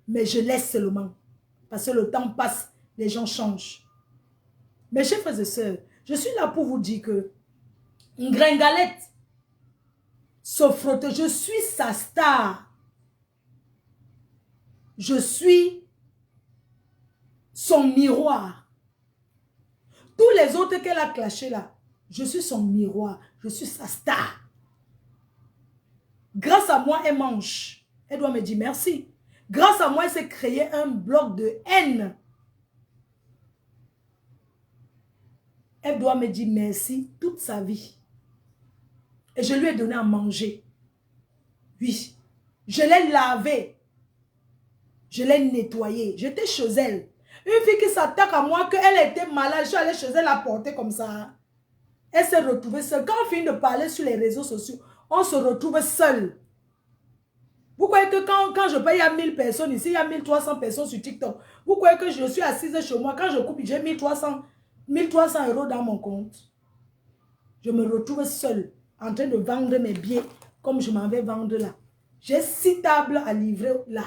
Mais je laisse seulement. Parce que le temps passe, les gens changent. Mes chers frères et sœurs, je suis là pour vous dire que une gringalette se frotte. Je suis sa star. Je suis son miroir. Tous les autres qu'elle a clashés là, je suis son miroir. Je suis sa star. Grâce à moi, elle mange. Elle doit me dire merci. Grâce à moi, elle s'est créé un bloc de haine. Elle doit me dire merci toute sa vie. Et je lui ai donné à manger. Oui. Je l'ai lavé. Je l'ai nettoyé. J'étais chez elle. Une fille qui s'attaque à moi, qu'elle était malade, je suis allée chez elle la porter comme ça. Elle s'est retrouvée seule. Quand on finit de parler sur les réseaux sociaux, on se retrouve seul. Vous croyez que quand je paye à 1000 personnes, ici il y a 1300 personnes sur TikTok. Vous croyez que je suis assise chez moi, quand je coupe, j'ai 1300 € dans mon compte. Je me retrouve seule, en train de vendre mes billets, comme je m'en vais vendre là. J'ai 6 tables à livrer là.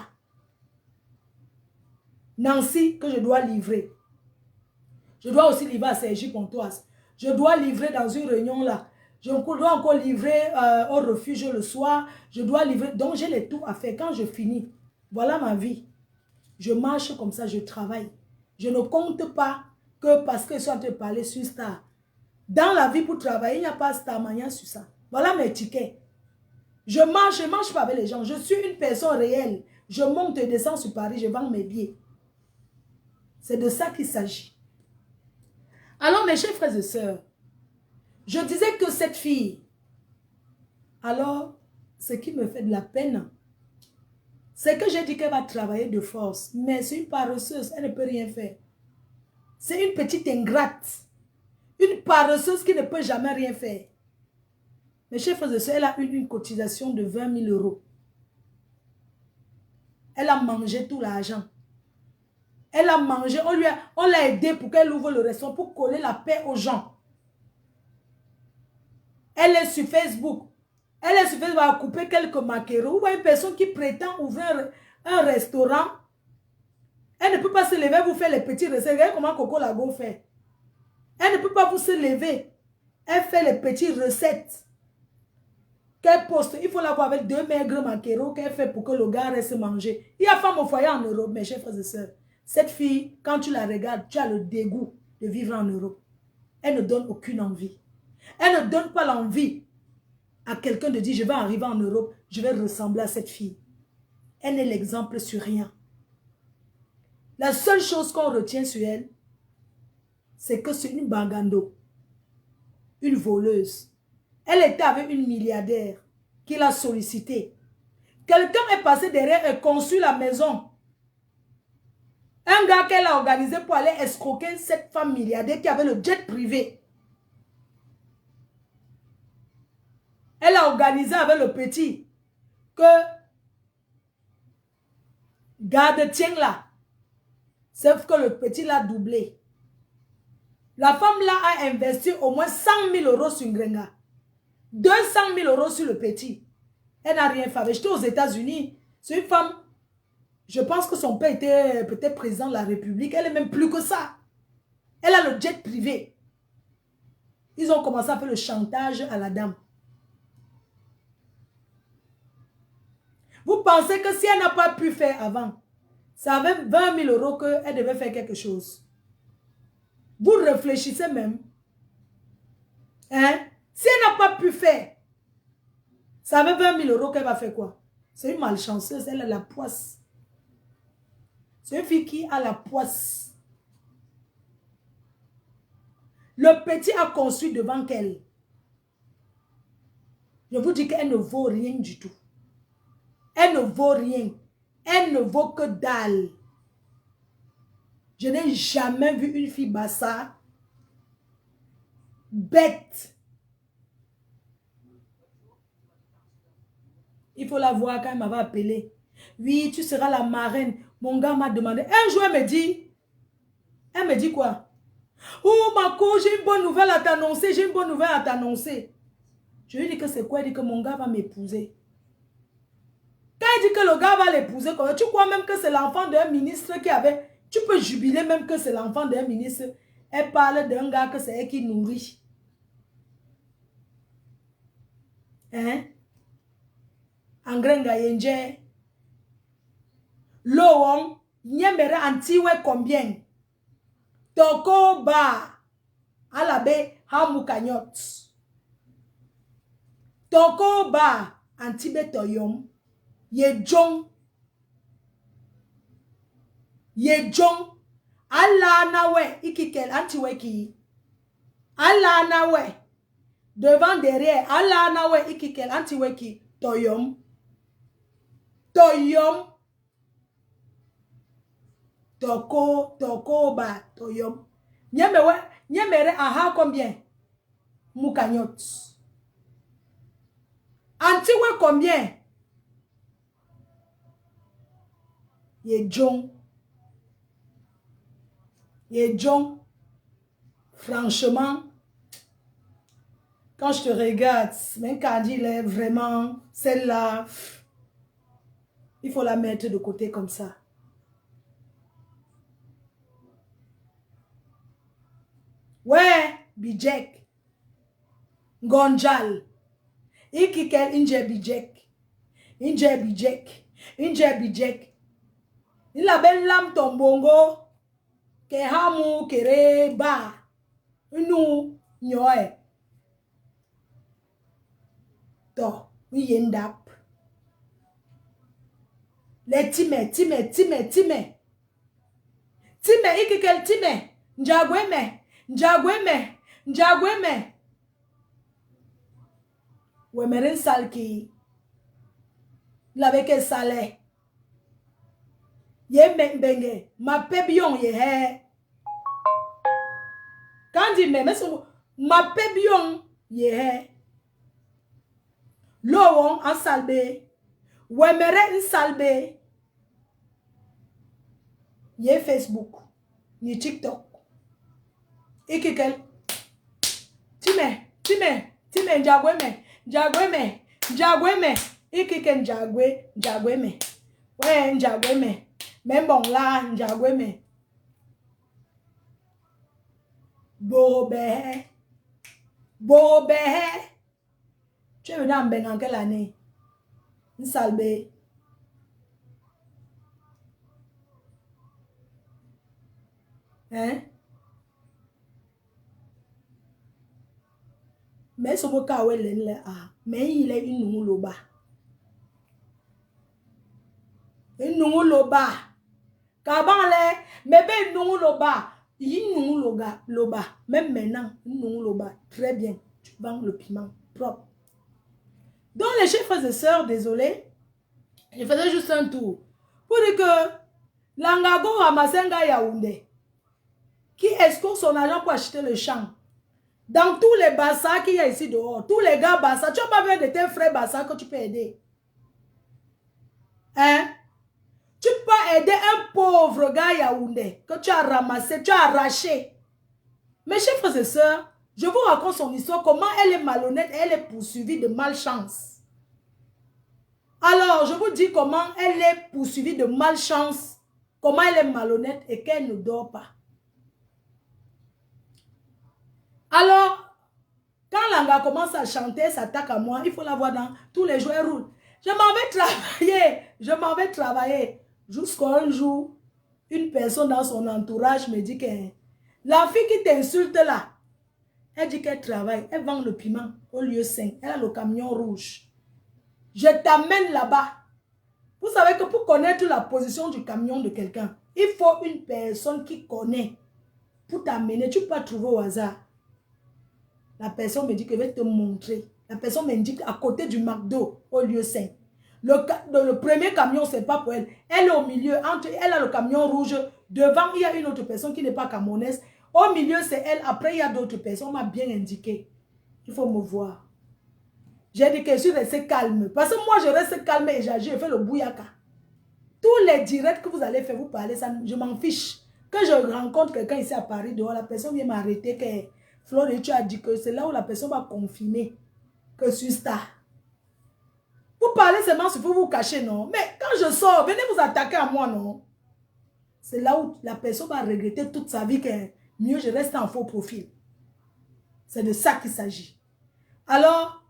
Nancy, que je dois livrer. Je dois aussi livrer à Sergi Pontoise. Je dois livrer dans une réunion là. Je dois encore livrer au refuge le soir. Je dois livrer. Donc, j'ai les tout à faire. Quand je finis, voilà ma vie. Je marche comme ça, je travaille. Je ne compte pas que parce que je suis en train de parler sur Star. Dans la vie pour travailler, il n'y a pas Starmania sur ça. Voilà mes tickets. Je marche pas avec les gens. Je suis une personne réelle. Je monte et descends sur Paris, je vends mes billets. C'est de ça qu'il s'agit. Alors, mes chers frères et sœurs, je disais que cette fille, alors, ce qui me fait de la peine, c'est que j'ai dit qu'elle va travailler de force, mais c'est une paresseuse, elle ne peut rien faire. C'est une petite ingrate, une paresseuse qui ne peut jamais rien faire. Mes chers frères et sœurs, elle a eu une cotisation de 20 000 €. Elle a mangé tout l'argent. Elle a mangé, on l'a aidé pour qu'elle ouvre le restaurant, pour coller la paix aux gens. Elle est sur Facebook. Elle est sur Facebook, elle va couper quelques maquereaux. Ou voyez une personne qui prétend ouvrir un restaurant. Elle ne peut pas se lever, vous faire les petits recettes. Regardez comment Coco Lago fait. Elle ne peut pas vous se lever. Elle fait les petites recettes qu'elle poste. Il faut l'avoir avec 2 maigres maquereaux qu'elle fait pour que le gars reste manger. Il y a femme au foyer en Europe, mes chers frères et sœurs. Cette fille, quand tu la regardes, tu as le dégoût de vivre en Europe. Elle ne donne aucune envie. Elle ne donne pas l'envie à quelqu'un de dire, je vais arriver en Europe, je vais ressembler à cette fille. Elle n'est l'exemple sur rien. La seule chose qu'on retient sur elle, c'est que c'est une bangando, une voleuse. Elle était avec une milliardaire qui l'a sollicité. Quelqu'un est passé derrière et construit la maison. Un gars qu'elle a organisé pour aller escroquer cette femme milliardaire qui avait le jet privé. Elle a organisé avec le petit que garde tient là. Sauf que le petit l'a doublé. La femme là a investi au moins 100 000 € sur Ngrenga. 200 000 € sur le petit. Elle n'a rien fait. J'étais aux États-Unis. C'est une femme. Je pense que son père était peut-être président de la République. Elle est même plus que ça. Elle a le jet privé. Ils ont commencé à faire le chantage à la dame. Vous pensez que si elle n'a pas pu faire avant, ça avait 20 000 € qu'elle devait faire quelque chose. Vous réfléchissez même. Hein? Si elle n'a pas pu faire, ça avait 20 000 € qu'elle va faire quoi? C'est une malchanceuse, elle a la poisse. C'est une fille qui a la poisse. Le petit a construit devant qu'elle. Je vous dis qu'elle ne vaut rien du tout. Elle ne vaut rien. Elle ne vaut que dalle. Je n'ai jamais vu une fille bassa Bête. Il faut la voir quand elle m'avait appelé. Oui, tu seras la marraine. Mon gars m'a demandé. Un jour, elle me dit quoi? Oh, Marco, j'ai une bonne nouvelle à t'annoncer. J'ai une bonne nouvelle à t'annoncer. Je lui dis que c'est quoi? Elle dit que mon gars va m'épouser. Quand il dit que le gars va l'épouser, tu crois même que c'est l'enfant d'un ministre qui avait... Tu peux jubiler même que c'est l'enfant d'un ministre. Elle parle d'un gars que c'est elle qui nourrit. Hein? Angrenga yenje. L'oon, nyemere antiwe combien? Toko ba. Alabe hamu kanyot. Toko ba. Antibe toyom. Ye jong. Ye jong. Allah nawe. Ikikel antiwe ki. Allah nawe. Devant derrière. Allah nawe. Ikikel antiwe ki. Toyom. Toyom. Toko ba. Toyom. Nyemere aha combien? Mukanyot. Antiwe combien? Ye jong. Ye jong. Franchement, quand je te regarde, même quand il est vraiment, celle-là, il faut la mettre de côté comme ça. Ouais, bijek. Gonjal. Ikikel inje bijek. Inje bijek. Inje bijek. Il a belle lame tombongo. Ke hamu kere ba. Nous, nyoe. To, oui yendap. Les time. Time, ikikel time. Njagweme. Wemeren salki. Laveke sale. Ye mbenge. Ma pebion ye he. Quand il me met son... Ma pebion ye he. Lowon en salbe. Wemere en salbe. Ye Facebook. Ni TikTok. Ikikel. Time. Njagweme. Ikikel njagweme. Ouais, njagweme. Même bon là, njagweme. Bobe. Tu es venu en Ben en quelle année? Une salbe. Hein? Mais ce mot kawe le a. Mais il est une nouloba. Une nouloba. Kaban le. Mais ben une nouloba. Une loba. Même maintenant, une loba. Très bien. Tu vends le piment propre. Donc les chers frères et sœurs, désolé. Je faisais juste un tour. Pour dire que Langago Ramasenga Yaoundé, qui escourt son argent pour acheter le champ. Dans tous les bassins qu'il y a ici dehors, tous les gars bassins, tu n'as pas besoin de tes frères bassins que tu peux aider. Hein? Tu peux aider un pauvre gars Yaoundé que tu as ramassé, tu as arraché. Mes chers frères et sœurs, je vous raconte son histoire, comment elle est malhonnête, elle est poursuivie de malchance. Alors, je vous dis comment elle est poursuivie de malchance, comment elle est malhonnête et qu'elle ne dort pas. Alors, quand Langa commence à chanter, s'attaque à moi, il faut la voir dans tous les jours, elle roule. Je m'en vais travailler. Jusqu'à un jour, une personne dans son entourage me dit que la fille qui t'insulte là, elle dit qu'elle travaille, elle vend le piment au lieu 5. Elle a le camion rouge. Je t'amène là-bas. Vous savez que pour connaître la position du camion de quelqu'un, il faut une personne qui connaît pour t'amener. Tu ne peux pas trouver au hasard. La personne me dit que je vais te montrer. La personne m'indique à côté du McDo au lieu 5. Le premier camion, ce n'est pas pour elle. Elle est au milieu. Elle a le camion rouge. Devant, il y a une autre personne qui n'est pas camerounaise. Au milieu, c'est elle. Après, il y a d'autres personnes. On m'a bien indiqué. Il faut me voir. J'ai dit que je suis restée calme. Parce que moi, je reste calme et j'agis. Je fais le bouyaka. Tous les directs que vous allez faire, vous parlez, ça, je m'en fiche. Quand je rencontre quelqu'un ici à Paris, dehors, la personne vient m'arrêter, que Flore, tu as dit que c'est là où la personne va confirmer que je suis star. Vous parlez seulement si vous vous cachez, non? Mais quand je sors, venez vous attaquer à moi, non? C'est là où la personne va regretter toute sa vie que mieux je reste en faux profil. C'est de ça qu'il s'agit. Alors,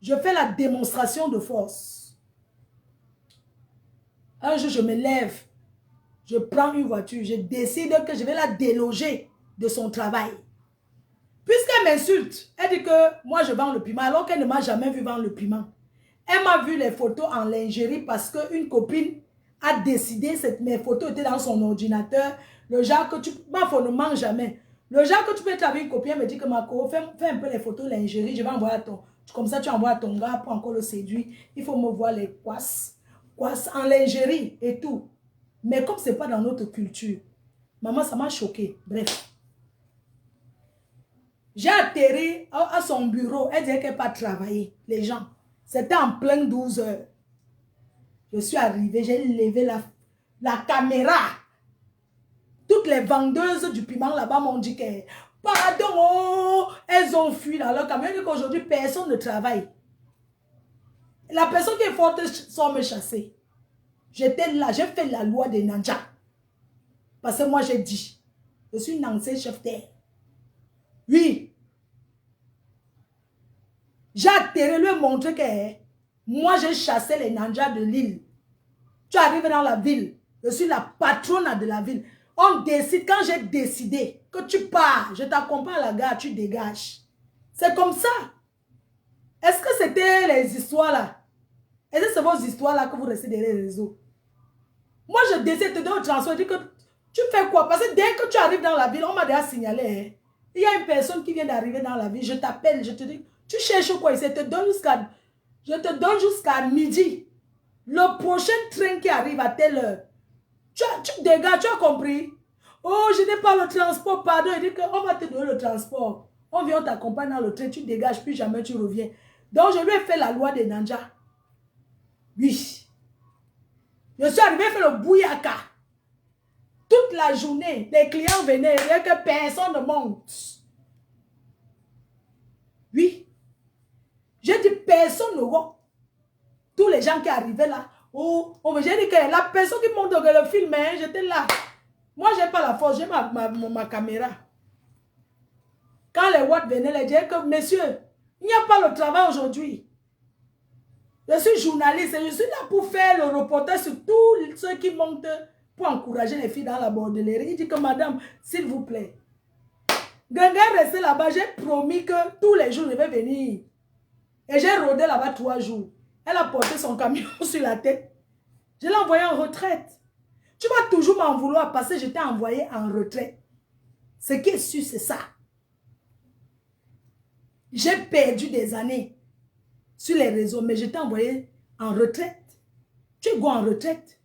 je fais la démonstration de force. Un jour, je me lève, je prends une voiture, je décide que je vais la déloger de son travail. Puisqu'elle m'insulte, elle dit que moi je vends le piment alors qu'elle ne m'a jamais vu vendre le piment. Elle m'a vu les photos en lingerie parce qu'une copine a décidé, mes photos étaient dans son ordinateur, le genre que tu, ma photo ne mange jamais. Le genre que tu peux être avec une copine, elle me dit que Marco, fais un peu les photos lingerie, je vais envoyer à ton, comme ça tu envoies à ton gars pour encore le séduire. Il faut me voir les poisses en lingerie et tout. Mais comme ce n'est pas dans notre culture, maman, ça m'a choqué. Bref. J'ai atterri à son bureau. Elle disait qu'elle n'a pas travaillé. Les gens. C'était en plein 12 heures. Je suis arrivée, j'ai levé la caméra. Toutes les vendeuses du piment là-bas m'ont dit que, pardon, oh, elles ont fui dans leur camion. Qu'aujourd'hui, personne ne travaille. La personne qui est forte sans me chasser. J'étais là, j'ai fait la loi des Nanja. Parce que moi, j'ai dit, je suis une ancienne chef terre. Oui. J'ai atterri, lui montrer que moi, j'ai chassé les Nanjas de l'île. Tu arrives dans la ville. Je suis la patronne de la ville. On décide, quand j'ai décidé que tu pars, je t'accompagne à la gare, tu dégages. C'est comme ça. Est-ce que c'était les histoires là? Est-ce que c'est vos histoires là que vous restez derrière les réseaux? Moi, je décide de te donner un transfert. Je dis que tu fais quoi? Parce que dès que tu arrives dans la ville, on m'a déjà signalé. Hein, il y a une personne qui vient d'arriver dans la ville. Je t'appelle, je te dis, tu cherches quoi ici? Je te donne jusqu'à midi. Le prochain train qui arrive à telle heure. Tu dégages, tu as compris? Oh, je n'ai pas le transport, pardon. Il dit qu'on va te donner le transport. On vient t'accompagner dans le train, tu dégages, puis jamais tu reviens. Donc, je lui ai fait la loi des Nanja. Oui. Je suis arrivé à faire le bouyaka. Toute la journée, les clients venaient, et que personne ne monte. Oui. J'ai dit personne ne voit. Tous les gens qui arrivaient là, oh, j'ai dit que la personne qui monte le film, hein, j'étais là. Moi, je n'ai pas la force, j'ai ma caméra. Quand les watts venaient, ils disaient que, monsieur, il n'y a pas le travail aujourd'hui. Je suis journaliste et je suis là pour faire le reportage sur tous ceux qui montent pour encourager les filles dans la bordellerie. Il dit que, madame, s'il vous plaît, Ganga est resté là-bas, j'ai promis que tous les jours, je vais venir. Et j'ai rôdé là-bas 3 jours. Elle a porté son camion sur la tête. Je l'ai envoyé en retraite. Tu vas toujours m'en vouloir parce que je t'ai envoyé en retraite. Ce qui est sûr, c'est ça. J'ai perdu des années sur les réseaux, mais je t'ai envoyé en retraite. Tu es en retraite.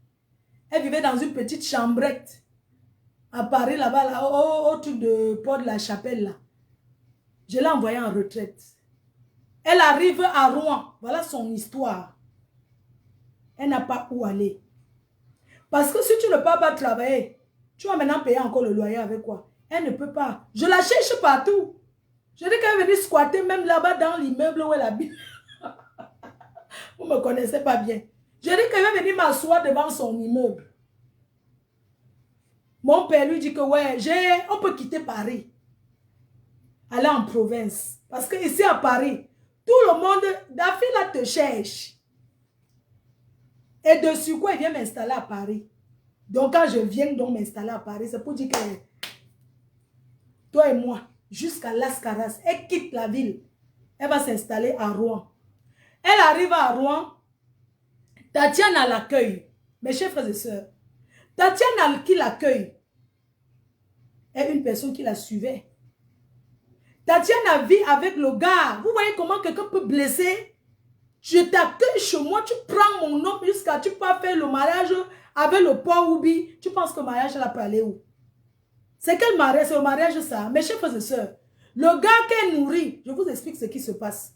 Elle vivait dans une petite chambrette à Paris, là-bas, là, au truc de Port de la Chapelle, là. Je l'ai envoyée en retraite. Elle arrive à Rouen. Voilà son histoire. Elle n'a pas où aller. Parce que si tu ne peux pas travailler, tu vas maintenant payer encore le loyer avec quoi? Elle ne peut pas. Je la cherche partout. Je dis qu'elle est venue squatter même là-bas dans l'immeuble où elle habite. Vous ne me connaissez pas bien. Je dis qu'elle est venue m'asseoir devant son immeuble. Mon père lui dit que ouais, on peut quitter Paris. Aller en province. Parce que ici à Paris, tout le monde, Daffy là te cherche. Et dessus quoi, il vient m'installer à Paris. Donc quand je viens donc m'installer à Paris, c'est pour dire que toi et moi, jusqu'à Las Caras, elle quitte la ville. Elle va s'installer à Rouen. Elle arrive à Rouen. Tatiana l'accueille. Mes chers frères et sœurs. Tatiana qui l'accueille est une personne qui la suivait. Tatiana vit avec le gars. Vous voyez comment quelqu'un peut blesser? Je t'accueille chez moi, tu prends mon nom jusqu'à tu peux faire le mariage avec le pauvre Oubi. Tu penses que le mariage, elle a pas aller où? C'est quel mariage? C'est au mariage ça. Mes chers frères et sœurs, le gars qu'elle nourrit, je vous explique ce qui se passe.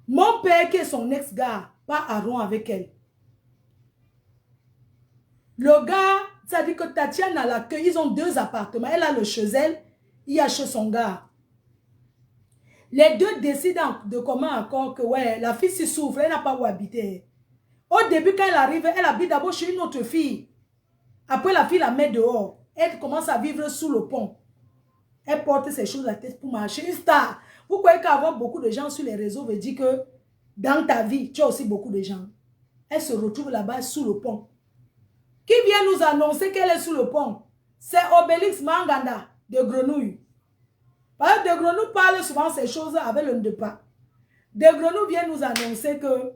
Mon père qui est son ex-gars, pas Aaron avec elle. Le gars, ça dit que Tatiana l'accueille, ils ont 2 appartements. Elle a le chez elle, il a chez son gars. Les deux décident de commun accord que ouais, la fille s'y souffre, elle n'a pas où habiter. Au début, quand elle arrive, elle habite d'abord chez une autre fille. Après, la fille la met dehors. Elle commence à vivre sous le pont. Elle porte ses choses à la tête pour marcher. Une star. Vous croyez qu'avoir beaucoup de gens sur les réseaux veut dire que dans ta vie, tu as aussi beaucoup de gens. Elle se retrouve là-bas sous le pont. Qui vient nous annoncer qu'elle est sous le pont? C'est Obélix Manganda de Grenouille. Parce que de Grenouille parle souvent ces choses avec le Ndepa. De Grenouille vient nous annoncer que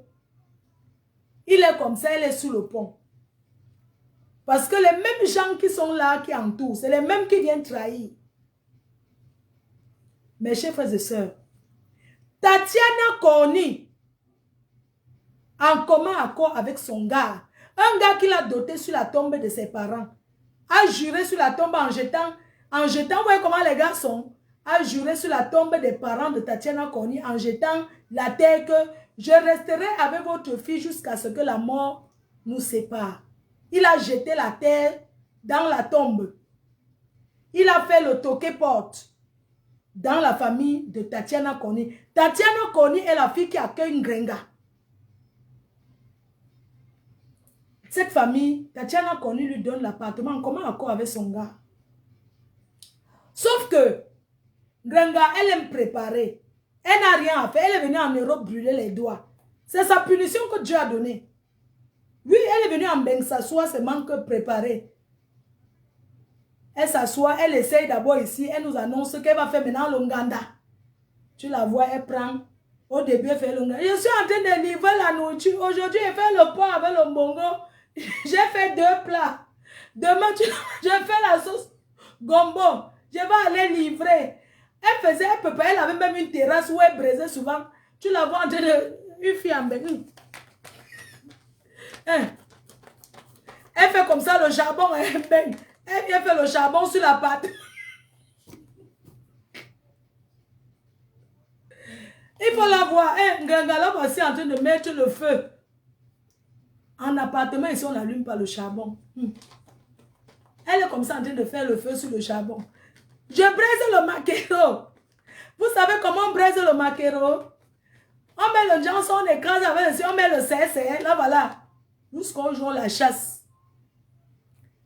il est comme ça, elle est sous le pont. Parce que les mêmes gens qui sont là, qui entourent, c'est les mêmes qui viennent trahir. Mes chers frères et sœurs, Tatiana Corny, en commun accord avec son gars, un gars qui l'a doté sur la tombe de ses parents, a juré sur la tombe en jetant, vous voyez comment les gars sont, a juré sur la tombe des parents de Tatiana Corny en jetant la terre que je resterai avec votre fille jusqu'à ce que la mort nous sépare. Il a jeté la terre dans la tombe. Il a fait le toqué-porte dans la famille de Tatiana Corny. Tatiana Corny est la fille qui accueille Ngrenga. Cette famille, Tatiana Corny lui donne l'appartement en commun accord avec son gars. Sauf que Ngrenga, elle aime préparer. Elle n'a rien à faire. Elle est venue en Europe brûler les doigts. C'est sa punition que Dieu a donnée. Oui, elle est venue en Beng s'asseoir, c'est manque préparé. Elle s'assoit, elle essaye d'abord ici, elle nous annonce ce qu'elle va faire maintenant l'Onganda. Tu la vois, elle prend. Au début, elle fait l'Onganda. Je suis en train de livrer la nourriture. Aujourd'hui, elle fait le pain avec le mbongo. J'ai fait 2 plats. Demain, je fais la sauce gombo. Je vais aller livrer. Elle avait même une terrasse où elle braisait souvent. Tu la vois en train de... Une fille en Beng. Hein? Elle fait comme ça le charbon, elle vient faire le charbon sur la pâte. Il faut la voir. Ngangala voici en train de mettre le feu. En appartement, ici, on n'allume pas le charbon. Elle est comme ça en train de faire le feu sur le charbon. Je braise le maquereau. Vous savez comment on braise le maquereau? On met le janson, on écrase avec le... On met le CSR, là voilà. Jusqu'au jour la chasse.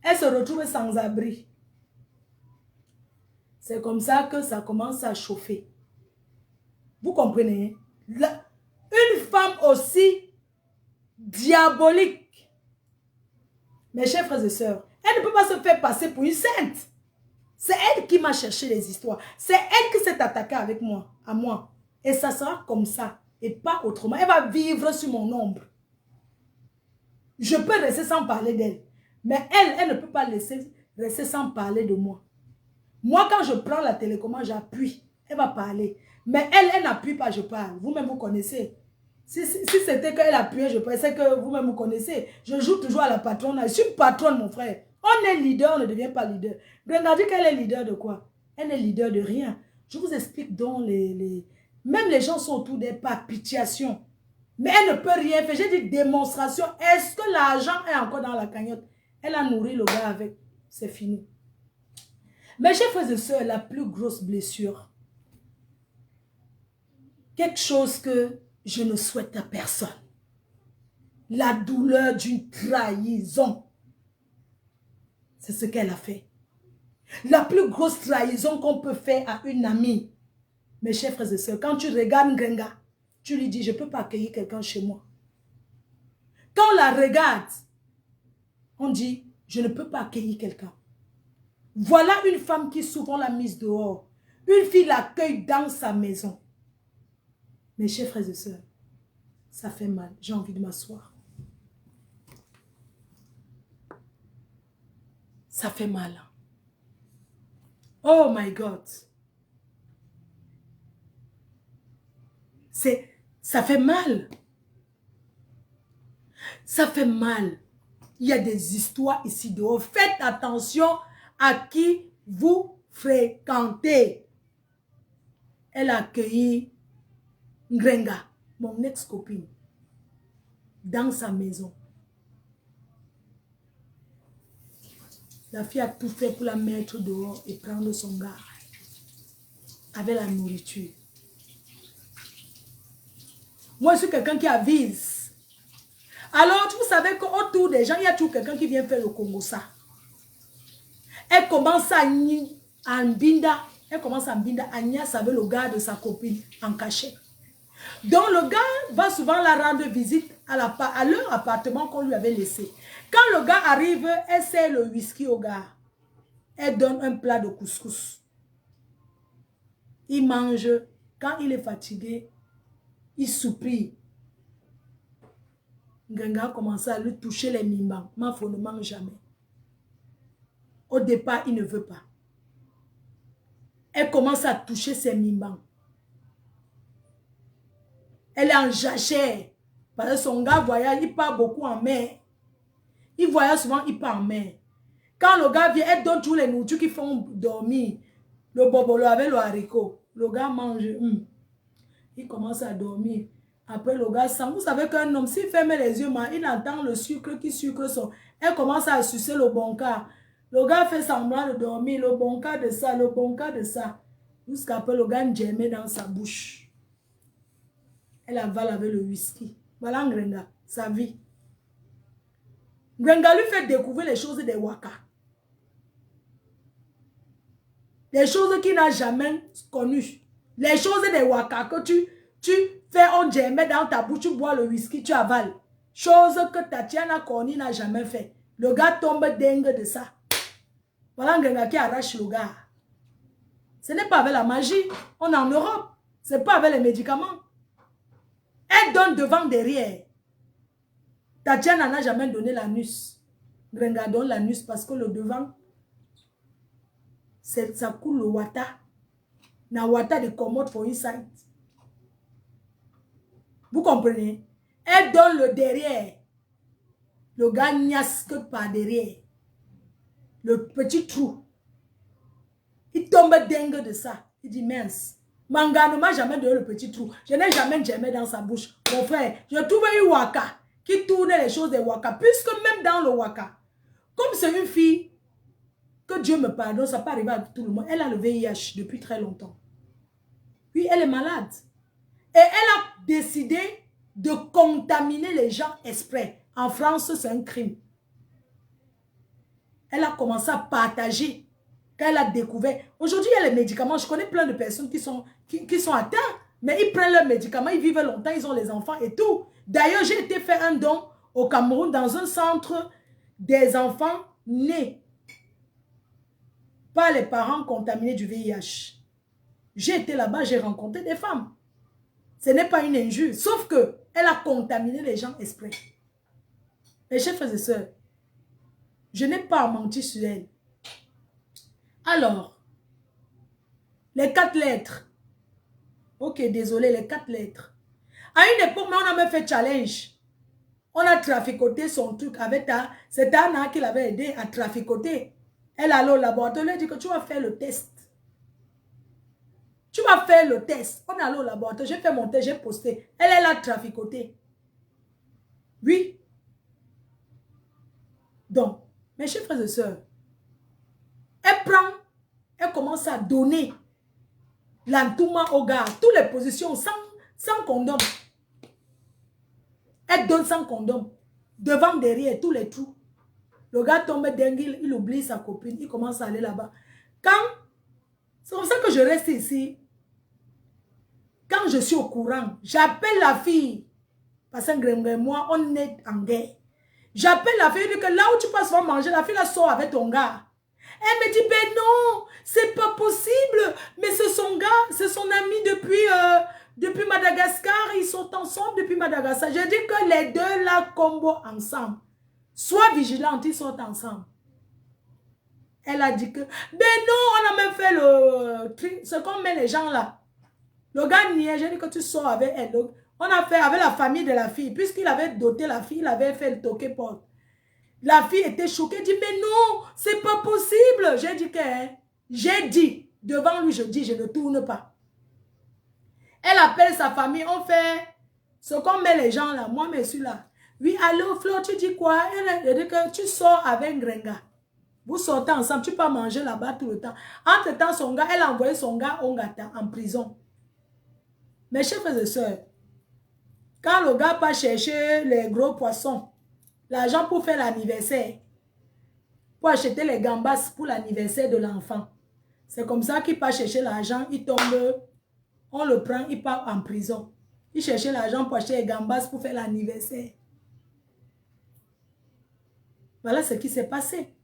Elle se retrouve sans abri. C'est comme ça que ça commence à chauffer. Vous comprenez? Une femme aussi diabolique. Mes chers frères et sœurs, elle ne peut pas se faire passer pour une sainte. C'est elle qui m'a cherché les histoires. C'est elle qui s'est attaquée avec moi, à moi. Et ça sera comme ça. Et pas autrement. Elle va vivre sur mon ombre. Je peux rester sans parler d'elle. Mais elle ne peut pas rester sans parler de moi. Moi, quand je prends la télécommande, j'appuie. Elle va parler. Mais elle n'appuie pas, je parle. Vous-même, vous connaissez. Si c'était qu'elle appuyait, je pensais que vous-même, vous connaissez. Je joue toujours à la patronne. Je suis patronne, mon frère. On est leader, on ne devient pas leader. Regardez qu'elle est leader de quoi? Elle n'est leader de rien. Je vous explique donc même les gens sont autour d'elle par pitiation. Mais elle ne peut rien faire. J'ai dit démonstration. Est-ce que l'argent est encore dans la cagnotte? Elle a nourri le gars avec. C'est fini. Mes chers frères et sœurs, la plus grosse blessure, quelque chose que je ne souhaite à personne, la douleur d'une trahison, c'est ce qu'elle a fait. La plus grosse trahison qu'on peut faire à une amie, mes chers frères et sœurs, quand tu regardes Ngrenga, tu lui dis, je ne peux pas accueillir quelqu'un chez moi. Quand on la regarde, on dit, je ne peux pas accueillir quelqu'un. Voilà une femme qui souvent l'a mise dehors. Une fille l'accueille dans sa maison. Mes chers frères et sœurs, ça fait mal. J'ai envie de m'asseoir. Ça fait mal. Oh my God. Ça fait mal. Ça fait mal. Il y a des histoires ici dehors. Faites attention à qui vous fréquentez. Elle a accueilli Ngrenga, mon ex-copine, dans sa maison. La fille a tout fait pour la mettre dehors et prendre son gars avec la nourriture. Moi, je suis quelqu'un qui avise. Alors, vous savez qu'autour des gens, il y a toujours quelqu'un qui vient faire le Congo ça. Elle commence à Mbinda. Elle commence à Mbinda, à niasse avec le gars de sa copine en cachet. Donc, le gars va souvent la rendre visite à leur appartement qu'on lui avait laissé. Quand le gars arrive, elle sert le whisky au gars. Elle donne un plat de couscous. Il mange. Quand il est fatigué, il soupire. Ngrenga a commencé à lui toucher les mimbans. Mafo ne mange jamais. Au départ, il ne veut pas. Elle commence à toucher ses mimbans. Elle est en jachère. Parce que son gars voyage, il part beaucoup en mer. Il voyage souvent, il part en mer. Quand le gars vient, elle donne tous les nourritures qui font dormir. Le bobolo avec le haricot. Le gars mange. Il commence à dormir. Après, le gars sent. Vous savez qu'un homme, s'il ferme les yeux, il entend le sucre qui sucre son. Elle commence à sucer le bon cas. Le gars fait semblant de dormir. Le bon cas de ça, le bon cas de ça. Jusqu'après, le gars germe dans sa bouche. Elle avale avec le whisky. Voilà Ngrenga, sa vie. Ngrenga lui fait découvrir les choses des Waka. Des choses qu'il n'a jamais connues. Les choses des Waka que tu fais on germe dans ta bouche, tu bois le whisky, tu avales. Chose que Tatiana Corny n'a jamais fait. Le gars tombe dingue de ça. Voilà Ngrenga qui arrache le gars. Ce n'est pas avec la magie. On est en Europe. Ce n'est pas avec les médicaments. Elle donne devant, derrière. Tatiana n'a jamais donné l'anus. Ngrenga donne l'anus parce que le devant, ça coule le wata. Na wata de commode for inside. Vous comprenez? Elle donne le derrière. Le gars niasse que par derrière. Le petit trou. Il tombe dingue de ça. Il dit mince. Manga ne m'a jamais donné le petit trou. Je n'ai jamais germé dans sa bouche. Mon frère, je trouvais une waka qui tournait les choses des waka. Puisque même dans le waka, comme c'est une fille, que Dieu me pardonne, ça peut arriver à tout le monde. Elle a le VIH depuis très longtemps. Oui, elle est malade. Et elle a décidé de contaminer les gens exprès. En France, c'est un crime. Elle a commencé à partager. Quand elle a découvert. Aujourd'hui, il y a les médicaments. Je connais plein de personnes qui sont atteintes. Mais ils prennent leurs médicaments. Ils vivent longtemps. Ils ont les enfants et tout. D'ailleurs, j'ai été faire un don au Cameroun dans un centre des enfants nés par les parents contaminés du VIH. J'ai été là-bas. J'ai rencontré des femmes. Ce n'est pas une injure. Sauf que elle a contaminé les gens exprès. Mes chers frères et sœurs, je n'ai pas à mentir sur elle. Alors, les 4 lettres. Ok, désolé, les 4 lettres. À une époque, on a même fait challenge. On a traficoté son truc avec ta... C'est Anna qui l'avait aidé à traficoter. Elle allait au laboratoire, elle a dit que tu vas faire le test. Tu vas faire le test. On est allé au laboratoire, j'ai fait mon test, j'ai posté. Elle a traficoté. Oui. Donc, mes chers frères et sœurs, elle commence à donner l'entourement au gars, toutes les positions sans condom. Elle donne sans condom. Devant, derrière, tous les trous. Le gars tombe dingue, il oublie sa copine, il commence à aller là-bas. C'est comme ça que je reste ici. Quand je suis au courant, j'appelle la fille. Parce que moi, on est en guerre. J'appelle la fille, je dis que là où tu passes pour manger, la fille la sort avec ton gars. Elle me dit, ben non, c'est pas possible. Mais c'est son gars, c'est son ami depuis Madagascar. Ils sont ensemble depuis Madagascar. Je dis que les deux là, combo ensemble. Sois vigilante, ils sont ensemble. Elle a dit que, ben non, on a même fait le tri. Ce qu'on met les gens là. Le gars niait, j'ai dit que tu sors avec elle. Donc, on a fait avec la famille de la fille. Puisqu'il avait doté la fille, il avait fait le toqué porte. La fille était choquée, elle dit, mais non, c'est pas possible. J'ai dit, devant lui, je dis, je ne tourne pas. Elle appelle sa famille, on fait ce qu'on met les gens là. Moi, je suis là. Oui, allô, Flo, tu dis quoi? Elle dit que tu sors avec Grenga. Vous sortez ensemble, tu peux manger là-bas tout le temps. Entre-temps, son gars, elle a envoyé son gars Ongata en prison. Mes chers frères et sœurs, quand le gars part chercher les gros poissons, l'argent pour faire l'anniversaire, pour acheter les gambas pour l'anniversaire de l'enfant, c'est comme ça qu'il part chercher l'argent, il tombe, on le prend, il part en prison. Il cherchait l'argent pour acheter les gambas pour faire l'anniversaire. Voilà ce qui s'est passé.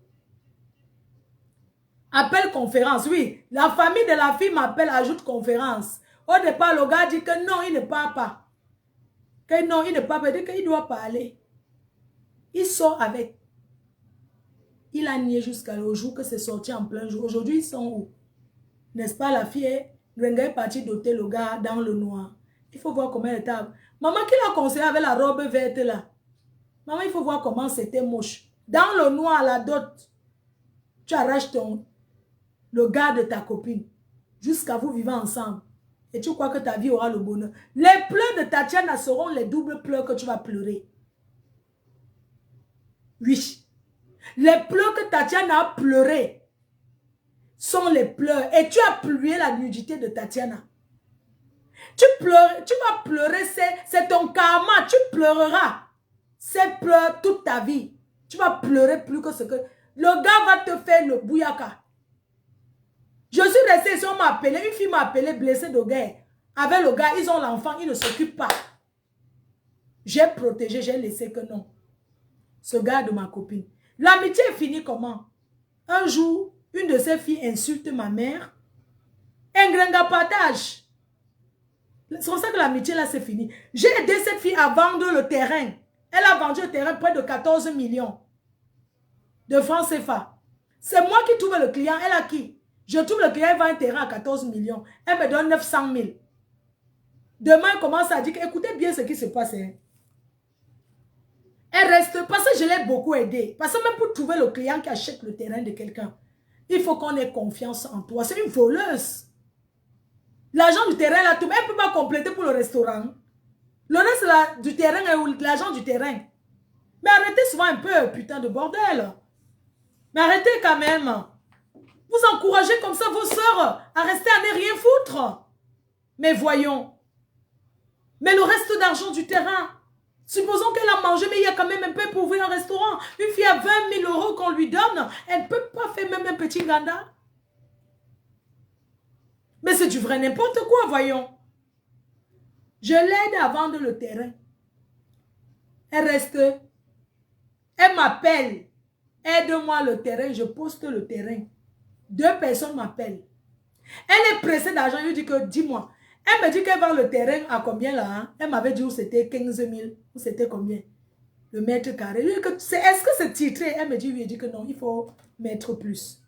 Appel conférence, oui. La famille de la fille m'appelle, ajoute conférence. Au départ, le gars dit que non, il ne part pas. Que non, il ne part pas. Il dit qu'il doit parler. Il sort avec. Il a nié jusqu'à le jour que c'est sorti en plein jour. Aujourd'hui, ils sont où? N'est-ce pas, la fille est partie doter le gars dans le noir. Il faut voir comment elle était. Maman, qui l'a conseillé avec la robe verte là? Maman, il faut voir comment c'était moche. Dans le noir, la dot, tu arraches le gars de ta copine. Jusqu'à vous vivre ensemble. Et tu crois que ta vie aura le bonheur. Les pleurs de Tatiana seront les doubles pleurs que tu vas pleurer. Oui. Les pleurs que Tatiana a pleuré sont les pleurs. Et tu as pleuré la nudité de Tatiana. Tu vas pleurer, c'est ton karma. Tu pleureras ces pleurs toute ta vie. Tu vas pleurer plus que ce que... Le gars va te faire le bouyaka. Je suis restée, on m'a appelé, une fille m'a appelé blessée de guerre. Avec le gars, ils ont l'enfant, ils ne s'occupent pas. J'ai protégé, j'ai laissé que non. Ce gars de ma copine. L'amitié est finie comment? Un jour, une de ses filles insulte ma mère. Un grenga partage. C'est pour ça que l'amitié là, c'est fini. J'ai aidé cette fille à vendre le terrain. Elle a vendu le terrain près de 14 millions de francs CFA. C'est moi qui trouve le client. Elle a qui? Je trouve le client, elle vend un terrain à 14 millions. Elle me donne 900 000. Demain, elle commence à dire, écoutez bien ce qui se passe. Hein. Elle reste, parce que je l'ai beaucoup aidé. Parce que même pour trouver le client qui achète le terrain de quelqu'un, il faut qu'on ait confiance en toi. C'est une voleuse. L'argent du terrain, là, elle ne peut pas compléter pour le restaurant. Le reste du terrain est l'argent du terrain. Mais arrêtez souvent un peu, putain de bordel. Mais arrêtez quand même. Vous encouragez comme ça vos soeurs à rester à ne rien foutre. Mais voyons. Mais le reste d'argent du terrain, supposons qu'elle a mangé, mais il y a quand même un peu pour ouvrir un restaurant. Une fille à 20 000 € qu'on lui donne, elle ne peut pas faire même un petit ganda. Mais c'est du vrai n'importe quoi, voyons. Je l'aide à vendre le terrain. Elle reste. Elle m'appelle. Aide-moi le terrain, je poste le terrain. 2 personnes m'appellent. Elle est pressée d'argent. Je lui dis que, dis-moi. Elle me dit qu'elle vend le terrain à combien là? Hein? Elle m'avait dit où c'était 15 000. Où c'était combien? Le mètre carré. Est-ce que c'est titré? Elle me dit oui. Elle dit que non, il faut mettre plus.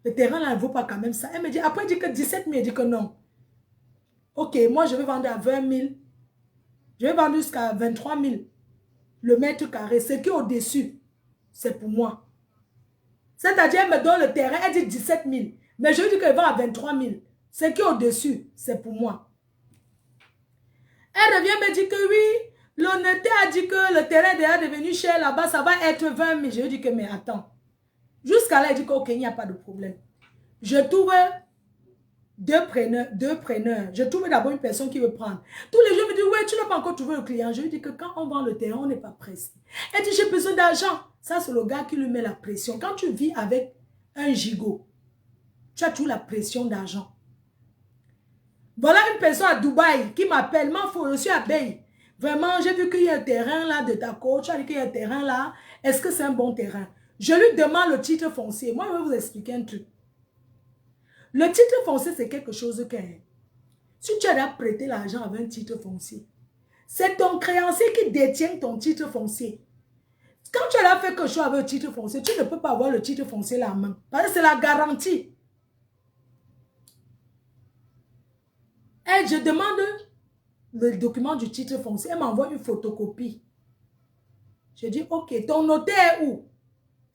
Le terrain là ne vaut pas quand même ça. Elle me dit, après elle dit que 17 000. Elle dit que non. Ok, moi je vais vendre à 20 000. Je vais vendre jusqu'à 23 000. Le mètre carré. Ce qui est au-dessus, c'est pour moi. C'est-à-dire, elle me donne le terrain, elle dit 17 000. Mais je lui dis qu'elle vend à 23 000. Ce qui est au-dessus, c'est pour moi. Elle revient me dire que oui, l'honnêteté a dit que le terrain est déjà devenu cher là-bas, ça va être 20 000. Je lui dis que, mais attends. Jusqu'à là, elle dit qu'ok, il n'y a pas de problème. Je trouve deux preneurs. Je trouve d'abord une personne qui veut prendre. Tous les jours, me disent, ouais, tu n'as pas encore trouvé le client. Je lui dis que quand on vend le terrain, on n'est pas pressé. Elle dit, j'ai besoin d'argent. Ça, c'est le gars qui lui met la pression. Quand tu vis avec un gigot, tu as toujours la pression d'argent. Voilà une personne à Dubaï qui m'appelle, je suis à Bay. Vraiment, j'ai vu qu'il y a un terrain là de ta côte. Tu as dit qu'il y a un terrain là. Est-ce que c'est un bon terrain? Je lui demande le titre foncier. Moi, je vais vous expliquer un truc. Le titre foncier, c'est quelque chose que... Si tu as prêté l'argent avec un titre foncier, c'est ton créancier qui détient ton titre foncier. Quand tu as fait quelque chose avec le titre foncier, tu ne peux pas avoir le titre foncier la main. Parce que c'est la garantie. Et je demande le document du titre foncier. Elle m'envoie une photocopie. Je dis, ok, ton notaire est où?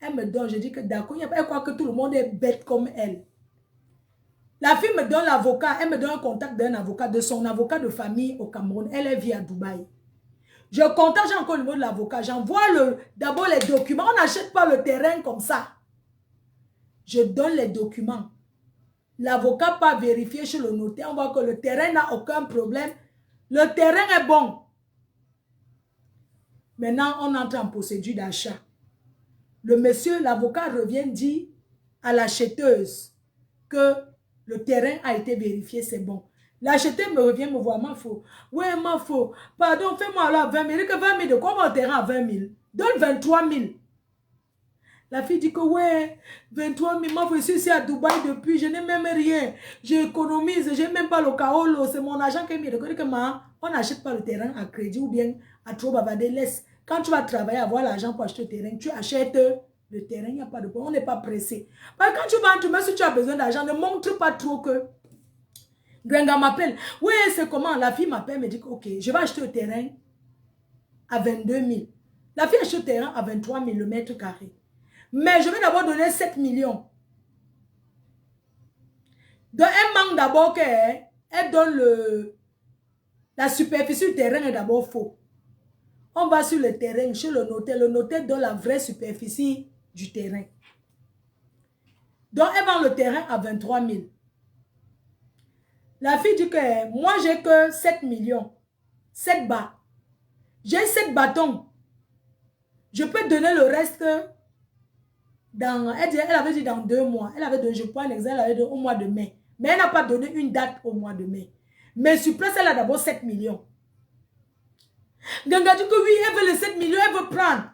Elle me donne, je dis que d'accord, elle croit que tout le monde est bête comme elle. La fille me donne l'avocat, elle me donne un contact d'un avocat, de son avocat de famille au Cameroun. Elle vit à Dubaï. Je contacte encore le mot de l'avocat, j'envoie d'abord les documents. On n'achète pas le terrain comme ça. Je donne les documents. L'avocat part vérifier chez le notaire, on voit que le terrain n'a aucun problème. Le terrain est bon. Maintenant, on entre en procédure d'achat. Le monsieur, l'avocat revient dire à l'acheteuse que le terrain a été vérifié, c'est bon. L'acheteur me revient me voir, ma faux. Ouais, ma faux. Pardon, fais-moi alors 20 000. Que 20 000 de quoi mon terrain à 20 000? Donne 23 000. La fille dit que ouais, 23 000, moi je suis ici à Dubaï depuis, je n'ai même rien. J'économise, je n'ai même pas le kaolo, c'est mon agent qui est mis. On n'achète pas le terrain à crédit ou bien à trop bavarder. Laisse. Quand tu vas travailler, avoir l'argent pour acheter le terrain, tu achètes le terrain, il n'y a pas de problème, on n'est pas pressé. Parce que quand tu vas en même si tu as besoin d'argent, ne montre pas trop que. Grenga m'appelle. Oui, c'est comment? La fille m'appelle, me dit que ok, je vais acheter le terrain à 22 000. La fille achète le terrain à 23 000 le mètre carré. Mais je vais d'abord donner 7 millions. Donc, elle manque d'abord qu'elle donne la superficie du terrain est d'abord faux. On va sur le terrain, chez le notaire donne la vraie superficie du terrain. Donc, elle vend le terrain à 23 000. La fille dit que moi, j'ai que 7 millions. 7 bas. J'ai 7 bâtons. Je peux donner le reste elle avait dit dans 2 mois. Elle avait donné, je prends un exemple, elle avait donné au mois de mai. Mais elle n'a pas donné une date au mois de mai. Mais sur place, elle a d'abord 7 millions. Ganga dit que oui, elle veut les 7 millions, elle veut prendre.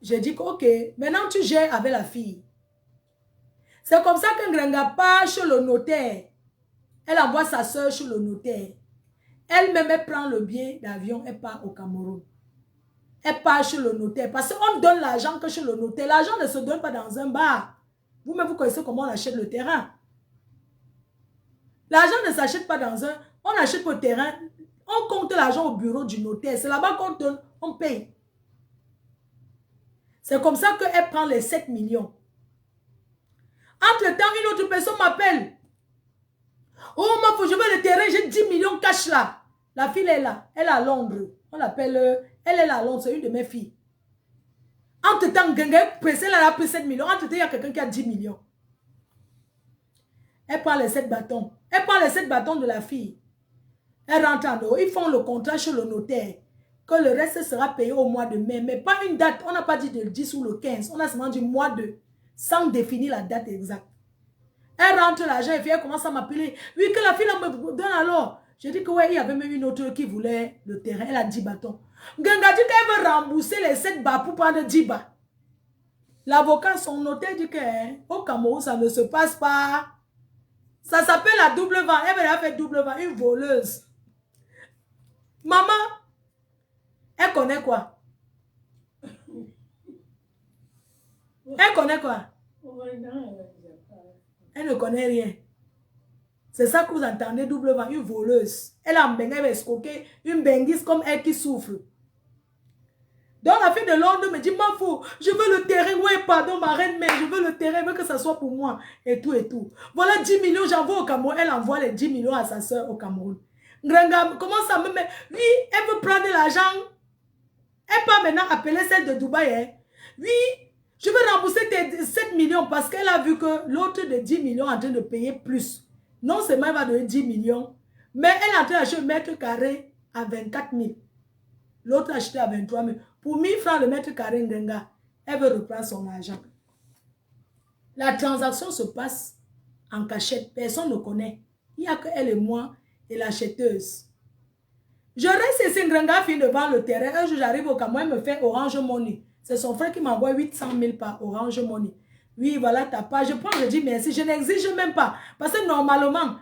J'ai dit que ok, maintenant tu gères avec la fille. C'est comme ça que Ganga part chez le notaire. Elle envoie sa soeur chez le notaire. Elle-même, elle prend le billet d'avion, elle part au Cameroun. Elle part chez le notaire. Parce qu'on donne l'argent que chez le notaire. L'argent ne se donne pas dans un bar. Vous-même, vous connaissez comment on achète le terrain. L'argent ne s'achète pas dans un... On achète le terrain. On compte l'argent au bureau du notaire. C'est là-bas qu'on donne, on paye. C'est comme ça qu'elle prend les 7 millions. Entre-temps, une autre personne m'appelle. Oh, ma fille, je veux le terrain, j'ai 10 millions cash là. La fille est là. Elle est à Londres. On l'appelle... Elle est là à Londres, c'est une de mes filles. Entre-temps, Genga est pressée, elle a pris 7 millions. Entre-temps, il y a quelqu'un qui a 10 millions. Elle prend les 7 bâtons. Elle prend les 7 bâtons de la fille. Elle rentre en haut. Ils font le contrat chez le notaire. Que le reste sera payé au mois de mai. Mais pas une date. On n'a pas dit le 10 ou le 15. On a seulement dit mois de. Sans définir la date exacte. Elle rentre l'argent et puis elle commence à m'appeler. Oui, que la fille me donne alors. J'ai dit que ouais, il y avait même une autre qui voulait le terrain. Elle a 10 bâtons. Genga dit qu'elle veut rembourser les 7 bas pour prendre 10 bas. L'avocat, son notaire dit qu'au Cameroun, ça ne se passe pas. Ça s'appelle la double vente. Elle va faire double vente, une voleuse. Maman, elle connaît quoi? Elle connaît quoi? Elle ne connaît rien. C'est ça que vous entendez, double vente, une voleuse. Elle a un bengue, elle va escroquer, une benguise comme elle qui souffre. Donc la fille de Londres me dit, ma fou, je veux le terrain, oui, pardon, ma reine, mais je veux le terrain, je veux que ça soit pour moi, et tout, et tout. Voilà 10 millions, j'envoie au Cameroun, elle envoie les 10 millions à sa soeur au Cameroun. Grenga commence à me mettre, oui, elle veut prendre l'argent. Elle peut maintenant appeler celle de Dubaï, hein. Oui, je veux rembourser tes 7 millions parce qu'elle a vu que l'autre de 10 millions est en train de payer plus. Non seulement elle va donner 10 millions, mais elle est en train d'acheter un mètre carré à 24 000. L'autre a acheté à 23 000. Pour 1000 francs le mètre carré, Ndenga, elle veut reprendre son argent. La transaction se passe en cachette. Personne ne connaît. Il n'y a que elle et moi et l'acheteuse. Je reste ici, Ndenga finit de vendre le terrain. Un jour, j'arrive au Cameroun, elle me fait Orange Money. C'est son frère qui m'envoie 800 000 par Orange Money. Oui, voilà ta page. Je prends, je dis merci. Je n'exige même pas. Parce que normalement,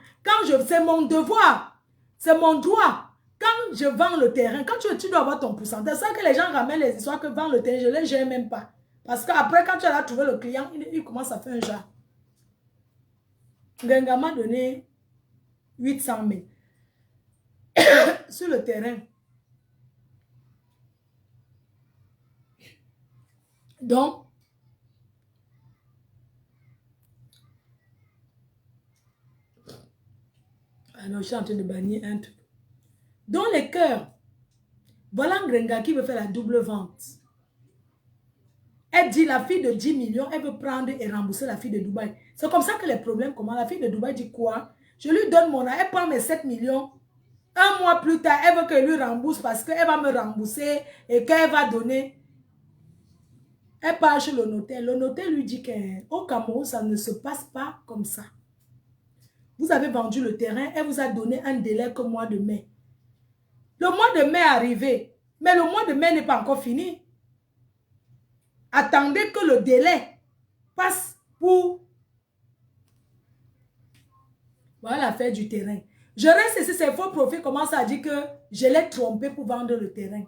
c'est mon devoir. C'est mon droit. Quand je vends le terrain, quand tu dois avoir ton pourcentage, c'est ça que les gens ramènent les histoires que vendre le terrain, je ne les gère même pas. Parce qu'après, quand tu as trouvé le client, il commence à faire un genre. Genga m'a donné 800 000 sur le terrain. Donc, alors je suis en train de bannir un truc. Dans les cœurs, voilà Ngrenga qui veut faire la double vente. Elle dit la fille de 10 millions, elle veut prendre et rembourser la fille de Dubaï. C'est comme ça que les problèmes commencent. La fille de Dubaï dit quoi? Je lui donne mon argent, elle prend mes 7 millions. Un mois plus tard, elle veut que je lui rembourse parce qu'elle va me rembourser et qu'elle va donner. Elle part chez le notaire. Le notaire lui dit qu'au Cameroun, ça ne se passe pas comme ça. Vous avez vendu le terrain, elle vous a donné un délai comme mois de mai. Le mois de mai est arrivé, mais le mois de mai n'est pas encore fini. Attendez que le délai passe pour... Voilà l'affaire du terrain. Je reste ici, ces faux profils commencent à dire que je l'ai trompé pour vendre le terrain.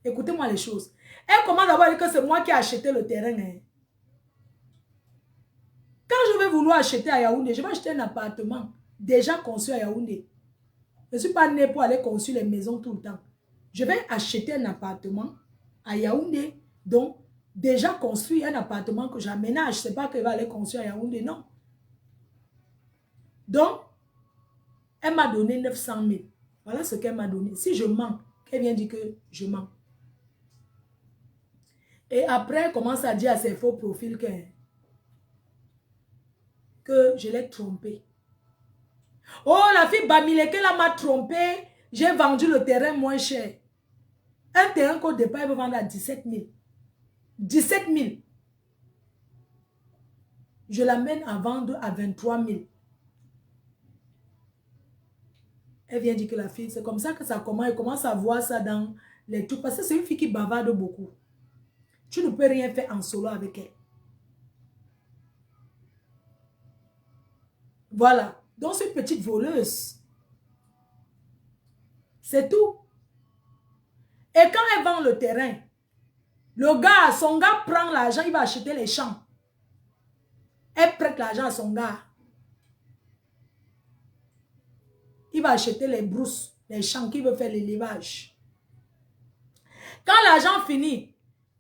Écoutez-moi les choses. Elle commence d'abord à dire que c'est moi qui ai acheté le terrain. Quand je vais vouloir acheter à Yaoundé, je vais acheter un appartement déjà conçu à Yaoundé. Je ne suis pas née pour aller construire les maisons tout le temps. Je vais acheter un appartement à Yaoundé, donc déjà construit un appartement que j'aménage. Ce n'est pas qu'elle va aller construire à Yaoundé, non. Donc, elle m'a donné 900 000. Voilà ce qu'elle m'a donné. Si je mens, elle vient dire que je mens. Et après, elle commence à dire à ses faux profils que je l'ai trompé. Oh, la fille Bamileke là m'a trompé. J'ai vendu le terrain moins cher. Un terrain qu'au départ, elle veut vendre à 17 000. 17 000. Je l'amène à vendre à 23 000. Elle vient dire que la fille, c'est comme ça que ça commence. Elle commence à voir ça dans les trucs. Parce que c'est une fille qui bavarde beaucoup. Tu ne peux rien faire en solo avec elle. Voilà. Donc, c'est une petite voleuse. C'est tout. Et quand elle vend le terrain, son gars prend l'argent, il va acheter les champs. Elle prête l'argent à son gars. Il va acheter les brousses, les champs qu'il veut faire l'élevage. Quand l'argent finit,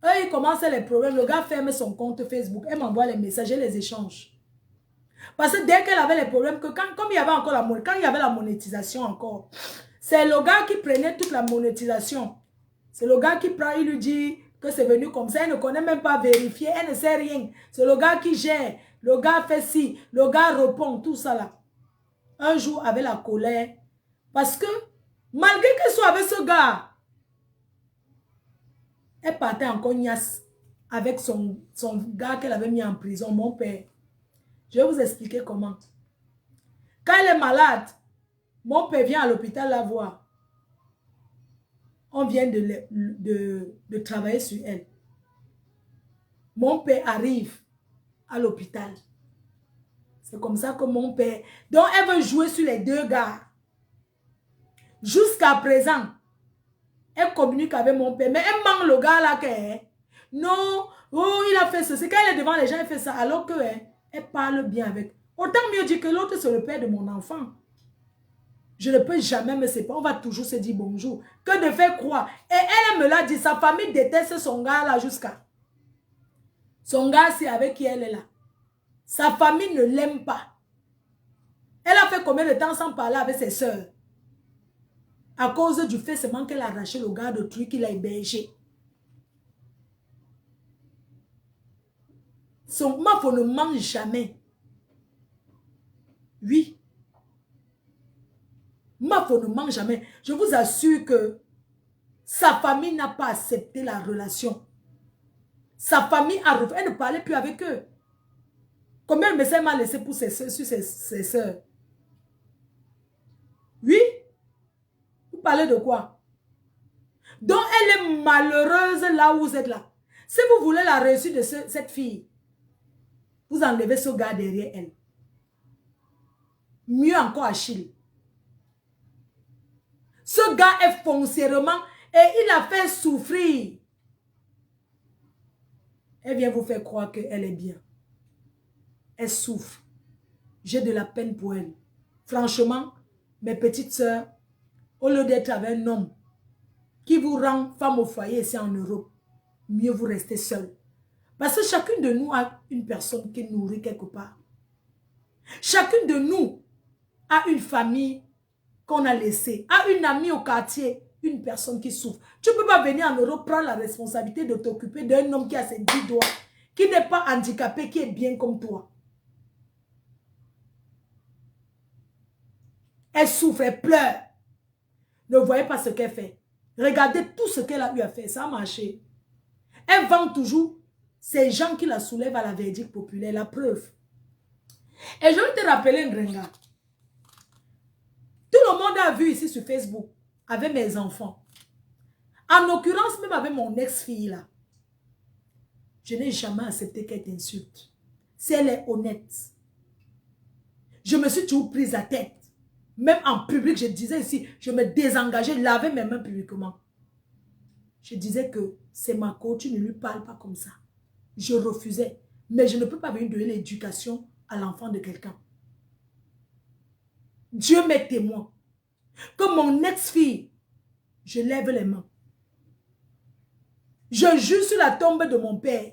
eux, ils commencent les problèmes. Le gars ferme son compte Facebook. Elle m'envoie les messages et les échanges. Parce que dès qu'elle avait les problèmes, comme il y avait encore quand il y avait la monétisation encore, c'est le gars qui prenait toute la monétisation. C'est le gars qui prend, il lui dit que c'est venu comme ça. Elle ne connaît même pas vérifier, elle ne sait rien. C'est le gars qui gère. Le gars fait ci, le gars répond, tout ça là. Un jour, avec la colère, parce que malgré qu'elle soit avec ce gars, elle partait en cognasse avec son gars qu'elle avait mis en prison, mon père. Je vais vous expliquer comment. Quand elle est malade, mon père vient à l'hôpital la voir. On vient de travailler sur elle. Mon père arrive à l'hôpital. C'est comme ça que mon père... Donc, elle veut jouer sur les deux gars. Jusqu'à présent, elle communique avec mon père. Mais elle manque le gars là que... Non, oh, il a fait ceci. Quand elle est devant les gens, elle fait ça. Alors que elle parle bien avec... Autant mieux dire que l'autre, c'est le père de mon enfant. Je ne peux jamais me séparer. On va toujours se dire bonjour. Que de faire croire. Et elle me l'a dit. Sa famille déteste son gars là jusqu'à... Son gars, c'est avec qui elle est là. Sa famille ne l'aime pas. Elle a fait combien de temps sans parler avec ses soeurs? À cause du fait seulement qu'elle a arraché le gars de truc qu'il a hébergé. Son mafo ne mange jamais. Oui. Mafo ne mange jamais. Je vous assure que sa famille n'a pas accepté la relation. Sa famille a refusé. Elle ne parlait plus avec eux. Combien de messages m'a laissé pour ses soeurs? Oui. Vous parlez de quoi? Donc elle est malheureuse là où vous êtes là. Si vous voulez la réussite de cette fille, vous enlevez ce gars derrière elle. Mieux encore Achille. Ce gars est foncièrement et il a fait souffrir. Elle vient vous faire croire qu'elle est bien. Elle souffre. J'ai de la peine pour elle. Franchement, mes petites sœurs, au lieu d'être avec un homme qui vous rend femme au foyer ici en Europe, mieux vous restez seul. Parce que chacune de nous a une personne qui nourrit quelque part. Chacune de nous a une famille qu'on a laissée, a une amie au quartier, une personne qui souffre. Tu ne peux pas venir en Europe prendre la responsabilité de t'occuper d'un homme qui a ses 10 doigts, qui n'est pas handicapé, qui est bien comme toi. Elle souffre, elle pleure. Ne voyez pas ce qu'elle fait. Regardez tout ce qu'elle a eu à faire, ça a marché. Elle vend toujours ces gens qui la soulèvent à la verdict populaire, la preuve. Et je vais te rappeler un gringa. Tout le monde a vu ici sur Facebook, avec mes enfants. En l'occurrence, même avec mon ex-fille là. Je n'ai jamais accepté qu'elle t'insulte. Si elle est honnête. Je me suis toujours prise la tête. Même en public, je disais ici, je me désengageais, je lavais mes mains publiquement. Je disais que c'est ma coach, tu ne lui parles pas comme ça. Je refusais. Mais je ne peux pas venir donner l'éducation à l'enfant de quelqu'un. Dieu m'est témoin. Que mon ex-fille, je lève les mains. Je jure sur la tombe de mon père.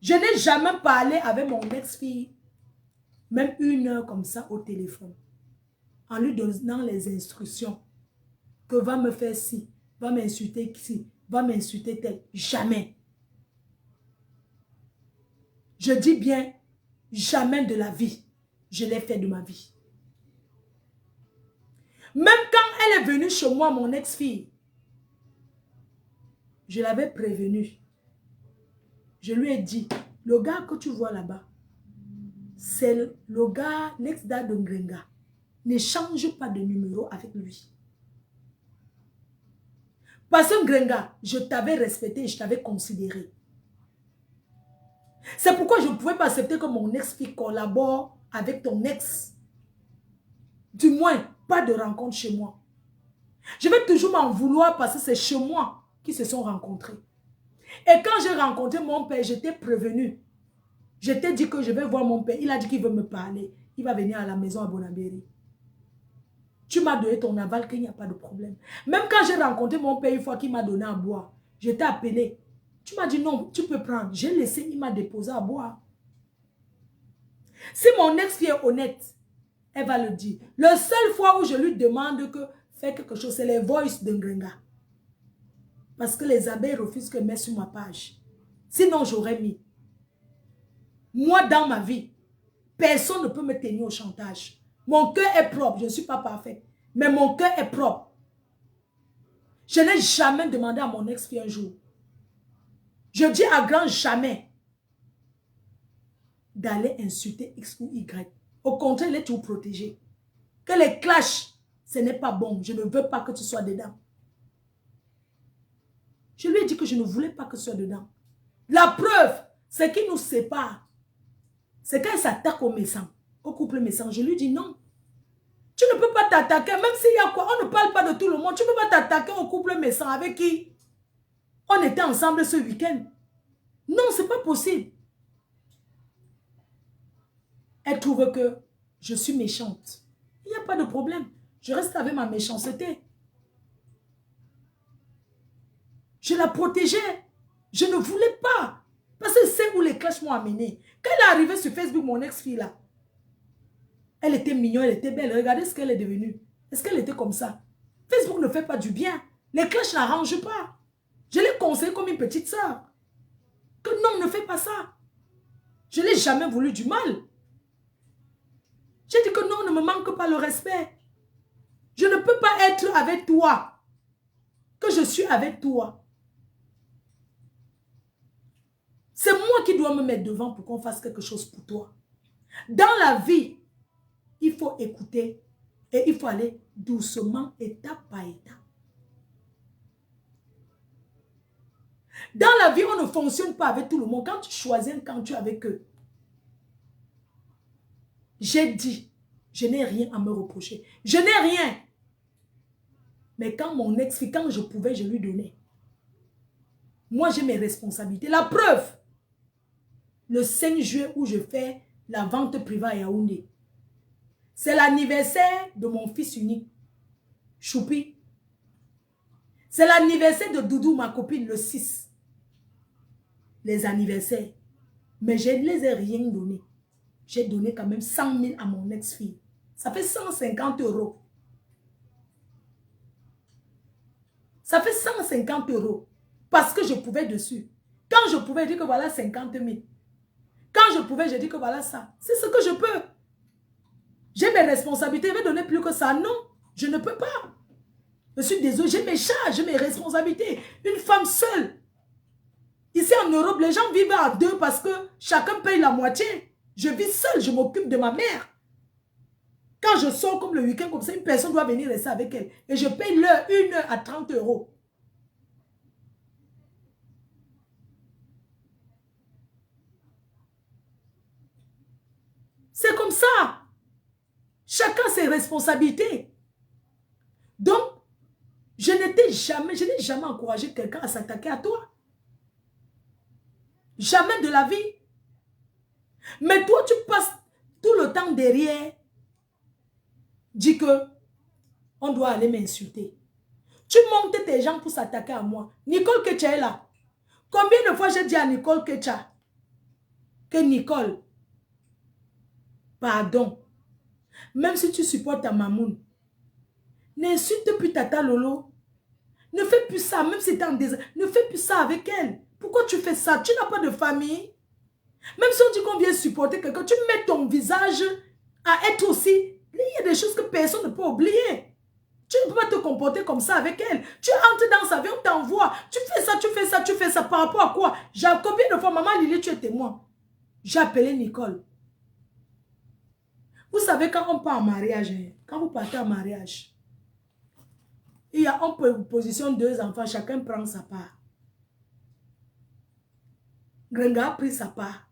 Je n'ai jamais parlé avec mon ex-fille, même 1 heure comme ça au téléphone, en lui donnant les instructions, que va me faire ci, va m'insulter ci, va m'insulter tel. Jamais. Je dis bien, jamais de la vie, je l'ai fait de ma vie. Même quand elle est venue chez moi, mon ex-fille, je l'avais prévenue. Je lui ai dit, le gars que tu vois là-bas, c'est le gars, l'ex-dad de Ngrenga. Ne change pas de numéro avec lui. Parce que Ngrenga, je t'avais respecté et je t'avais considéré. C'est pourquoi je ne pouvais pas accepter que mon ex-fille collabore avec ton ex. Du moins, pas de rencontre chez moi. Je vais toujours m'en vouloir parce que c'est chez moi qu'ils se sont rencontrés. Et quand j'ai rencontré mon père, j'étais prévenu. Je t'ai dit que je vais voir mon père. Il a dit qu'il veut me parler. Il va venir à la maison à Bonabéry. Tu m'as donné ton aval qu'il n'y a pas de problème. Même quand j'ai rencontré mon père une fois qu'il m'a donné à boire, je t'ai appelé. Tu m'as dit non, tu peux prendre. J'ai laissé, il m'a déposé à boire. Si mon ex-fille est honnête, elle va le dire. La seule fois où je lui demande que faire quelque chose, c'est les voices de Ngrenga. Parce que les abeilles refusent que je mette sur ma page. Sinon, j'aurais mis. Moi, dans ma vie, personne ne peut me tenir au chantage. Mon cœur est propre. Je ne suis pas parfait. Mais mon cœur est propre. Je n'ai jamais demandé à mon ex-fille un jour. Je dis à grand jamais d'aller insulter X ou Y. Au contraire, il est toujours protégé. Que les clashs, ce n'est pas bon. Je ne veux pas que tu sois dedans. Je lui ai dit que je ne voulais pas que tu sois dedans. La preuve, ce qui nous sépare, c'est quand il s'attaque aux méchants, au couple méchant. Je lui dis non. Tu ne peux pas t'attaquer, même s'il y a quoi, on ne parle pas de tout le monde. Tu ne peux pas t'attaquer au couple méchant avec qui on était ensemble ce week-end. Non, ce n'est pas possible. Elle trouve que je suis méchante. Il n'y a pas de problème. Je reste avec ma méchanceté. Je la protégeais. Je ne voulais pas. Parce que c'est où les clashs m'ont amené. Quand elle est arrivée sur Facebook, mon ex-fille là, elle était mignonne, elle était belle. Regardez ce qu'elle est devenue. Est-ce qu'elle était comme ça? Facebook ne fait pas du bien. Les clashs n'arrangent pas. Je l'ai conseillé comme une petite sœur. Que non, ne fais pas ça. Je n'ai jamais voulu du mal. J'ai dit que non, ne me manque pas le respect. Je ne peux pas être avec toi. Que je suis avec toi. C'est moi qui dois me mettre devant pour qu'on fasse quelque chose pour toi. Dans la vie, il faut écouter et il faut aller doucement, étape par étape. Dans la vie, on ne fonctionne pas avec tout le monde. Quand tu choisis quand tu es avec eux, j'ai dit, je n'ai rien à me reprocher. Je n'ai rien. Mais quand mon ex-fille, quand je pouvais, je lui donnais. Moi, j'ai mes responsabilités. La preuve, le 5 juillet où je fais la vente privée à Yaoundé, c'est l'anniversaire de mon fils unique, Choupi. C'est l'anniversaire de Doudou, ma copine, le 6. Les anniversaires. Mais je ne les ai rien donné. J'ai donné quand même 100 000 à mon ex-fille. Ça fait 150 euros. Ça fait 150 euros. Parce que je pouvais dessus. Quand je pouvais, je dis que voilà 50 000. Quand je pouvais, je dis que voilà ça. C'est ce que je peux. J'ai mes responsabilités. Je vais donner plus que ça. Non, je ne peux pas. Je suis désolée. J'ai mes charges, j'ai mes responsabilités. Une femme seule. Ici en Europe, les gens vivent à deux parce que chacun paye la moitié. Je vis seule, je m'occupe de ma mère. Quand je sors comme le week-end, comme ça, une personne doit venir rester avec elle. Et je paye l'heure, 1 heure à 30 euros. C'est comme ça. Chacun ses responsabilités. Donc, je n'ai jamais encouragé quelqu'un à s'attaquer à toi. Jamais de la vie. Mais toi, tu passes tout le temps derrière. Dis que on doit aller m'insulter. Tu montes tes gens pour s'attaquer à moi. Nicole Ketcha est là. Combien de fois j'ai dit à Nicole Ketcha que Nicole, pardon, même si tu supportes ta mamoun, n'insulte plus Tata Lolo. Ne fais plus ça, même si tu es en désert. Ne fais plus ça avec elle. Pourquoi tu fais ça? Tu n'as pas de famille. Même si on dit qu'on vient supporter quelqu'un, tu mets ton visage à être aussi. Il y a des choses que personne ne peut oublier. Tu ne peux pas te comporter comme ça avec elle. Tu entres dans sa vie, on t'envoie. Tu fais ça, tu fais ça, tu fais ça. Par rapport à quoi? Combien de fois, maman Lily, tu es témoin? J'ai appelé Nicole. Vous savez, quand on part en mariage, quand vous partez en mariage, il y a en position 2 enfants, chacun prend sa part. Grenga a pris sa part.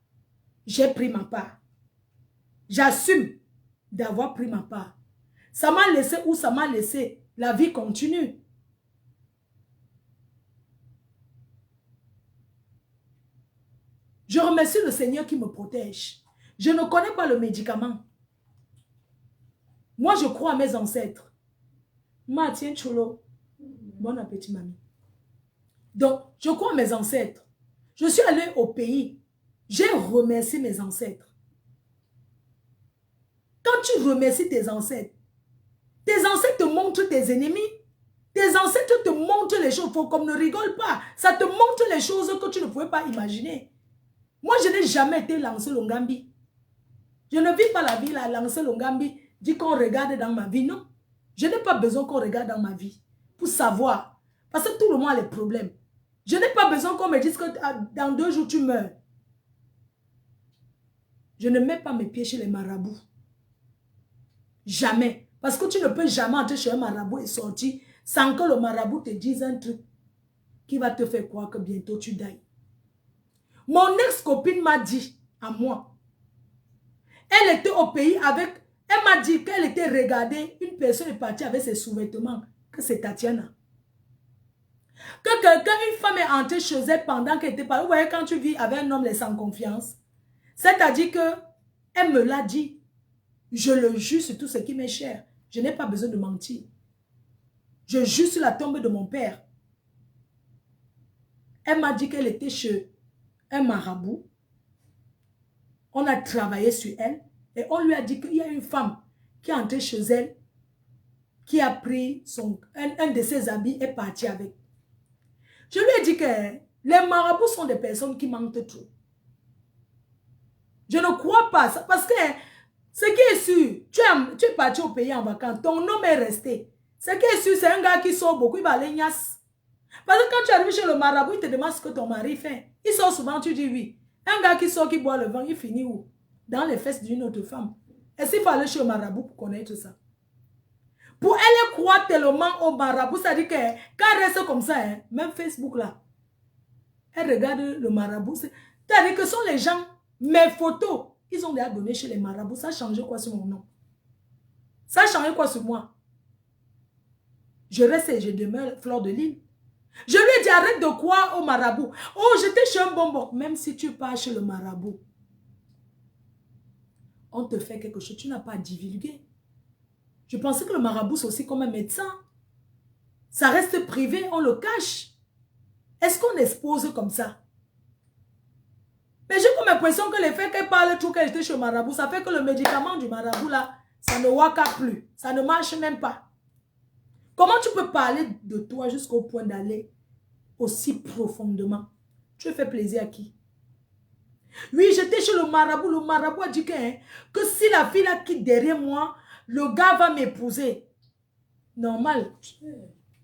J'ai pris ma part. J'assume d'avoir pris ma part. Ça m'a laissé ou ça m'a laissé. La vie continue. Je remercie le Seigneur qui me protège. Je ne connais pas le médicament. Moi, je crois à mes ancêtres. Ma tiens cholo. Bon appétit, mamie. Donc, je crois à mes ancêtres. Je suis allée au pays. J'ai remercié mes ancêtres. Quand tu remercies tes ancêtres te montrent tes ennemis. Tes ancêtres te montrent les choses. Il faut qu'on ne rigole pas. Ça te montre les choses que tu ne pouvais pas imaginer. Moi, je n'ai jamais été lancé Longambi. Je ne vis pas la vie là, lancer Longambi. Dit qu'on regarde dans ma vie. Non. Je n'ai pas besoin qu'on regarde dans ma vie. Pour savoir. Parce que tout le monde a les problèmes. Je n'ai pas besoin qu'on me dise que dans 2 jours tu meurs. Je ne mets pas mes pieds chez les marabouts. Jamais. Parce que tu ne peux jamais entrer chez un marabout et sortir sans que le marabout te dise un truc qui va te faire croire que bientôt tu dailles. Mon ex-copine m'a dit à moi, elle était au pays avec, elle m'a dit qu'elle était regardée, une personne est partie avec ses sous-vêtements, que c'est Tatiana. Que quelqu'un, une femme est entrée chez elle pendant qu'elle était partie. Vous voyez, quand tu vis avec un homme sans confiance, c'est-à-dire que elle me l'a dit. Je le jure sur tout ce qui m'est cher. Je n'ai pas besoin de mentir. Je jure sur la tombe de mon père. Elle m'a dit qu'elle était chez un marabout. On a travaillé sur elle. Et on lui a dit qu'il y a une femme qui est entrée chez elle, qui a pris un de ses habits et est parti avec. Je lui ai dit que les marabouts sont des personnes qui mentent trop. Je ne crois pas ça. Parce que ce qui est sûr, tu es parti au pays en vacances, ton nom est resté. Ce qui est sûr, c'est un gars qui sort beaucoup, il va aller niasse. Parce que quand tu arrives chez le marabout, il te demande ce que ton mari fait. Il sort souvent, tu dis oui. Un gars qui sort, qui boit le vin, il finit où? Dans les fesses d'une autre femme. Est-ce qu'il faut aller chez le marabout pour connaître ça? Pour elle croire tellement au marabout, ça dit que quand elle reste comme ça, même Facebook là, elle regarde le marabout. C'est-à-dire que ce sont les gens, mes photos, ils ont déjà donné chez les marabouts. Ça a changé quoi sur mon nom? Ça a changé quoi sur moi? Je reste et je demeure Fleur de Lys. Je lui ai dit, arrête de croire au marabout. Oh, j'étais chez un bonbon. Même si tu pars chez le marabout, on te fait quelque chose. Tu n'as pas à divulguer. Je pensais que le marabout, c'est aussi comme un médecin. Ça reste privé, on le cache. Est-ce qu'on expose comme ça? Mais j'ai comme l'impression que le fait qu'elle parle trop qu'elle était chez le marabout, ça fait que le médicament du marabout là, ça ne waka plus. Ça ne marche même pas. Comment tu peux parler de toi jusqu'au point d'aller aussi profondément? Tu fais plaisir à qui? Oui, j'étais chez le marabout a dit que si la fille là quitte derrière moi, le gars va m'épouser. Normal,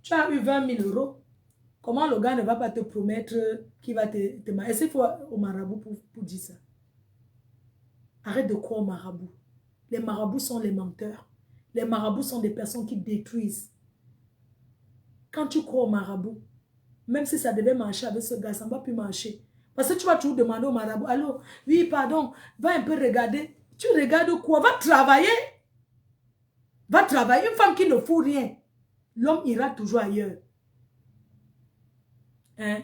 tu as eu 20 000 euros. Comment le gars ne va pas te promettre qu'il va te marier? Est-ce qu'il faut au marabout pour dire ça? Arrête de croire au marabout. Les marabouts sont les menteurs. Les marabouts sont des personnes qui détruisent. Quand tu crois au marabout, même si ça devait marcher avec ce gars, ça ne va plus marcher. Parce que tu vas toujours demander au marabout, allô, oui, pardon, va un peu regarder. Tu regardes quoi? Va travailler. Va travailler. Une femme qui ne fout rien, l'homme ira toujours ailleurs. Hein?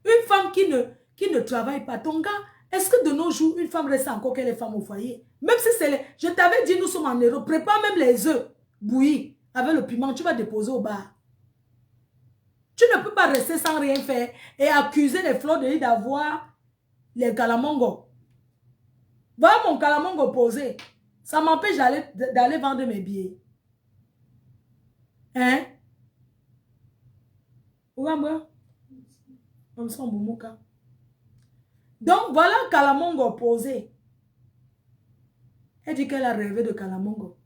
Une femme qui ne travaille pas, ton gars, est-ce que de nos jours, une femme reste encore qu'elle est femme au foyer? Même si c'est les... Je t'avais dit, nous sommes en Europe, prépare même les œufs bouillis avec le piment, tu vas déposer au bar. Tu ne peux pas rester sans rien faire et accuser les fleurs de lis d'avoir les calamongos. Voilà mon calamongo posé. Ça m'empêche d'aller vendre mes billets. Hein? Donc voilà calamongo posé. Elle dit qu'elle a rêvé de calamongo.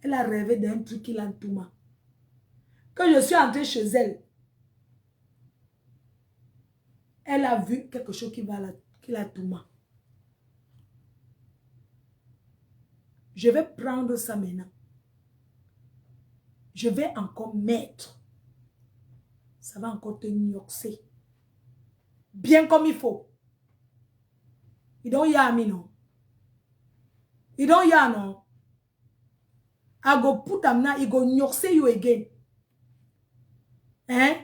Elle a rêvé d'un truc qui l'entoure. Quand je suis entrée chez elle, elle a vu quelque chose qui la tourmente. Je vais prendre ça maintenant. Je vais encore mettre. Ça va encore te gnoxer. Bien comme il faut. You don't hear me, no? You don't hear, no? I go put am now, he go gnoxe you again. Eh?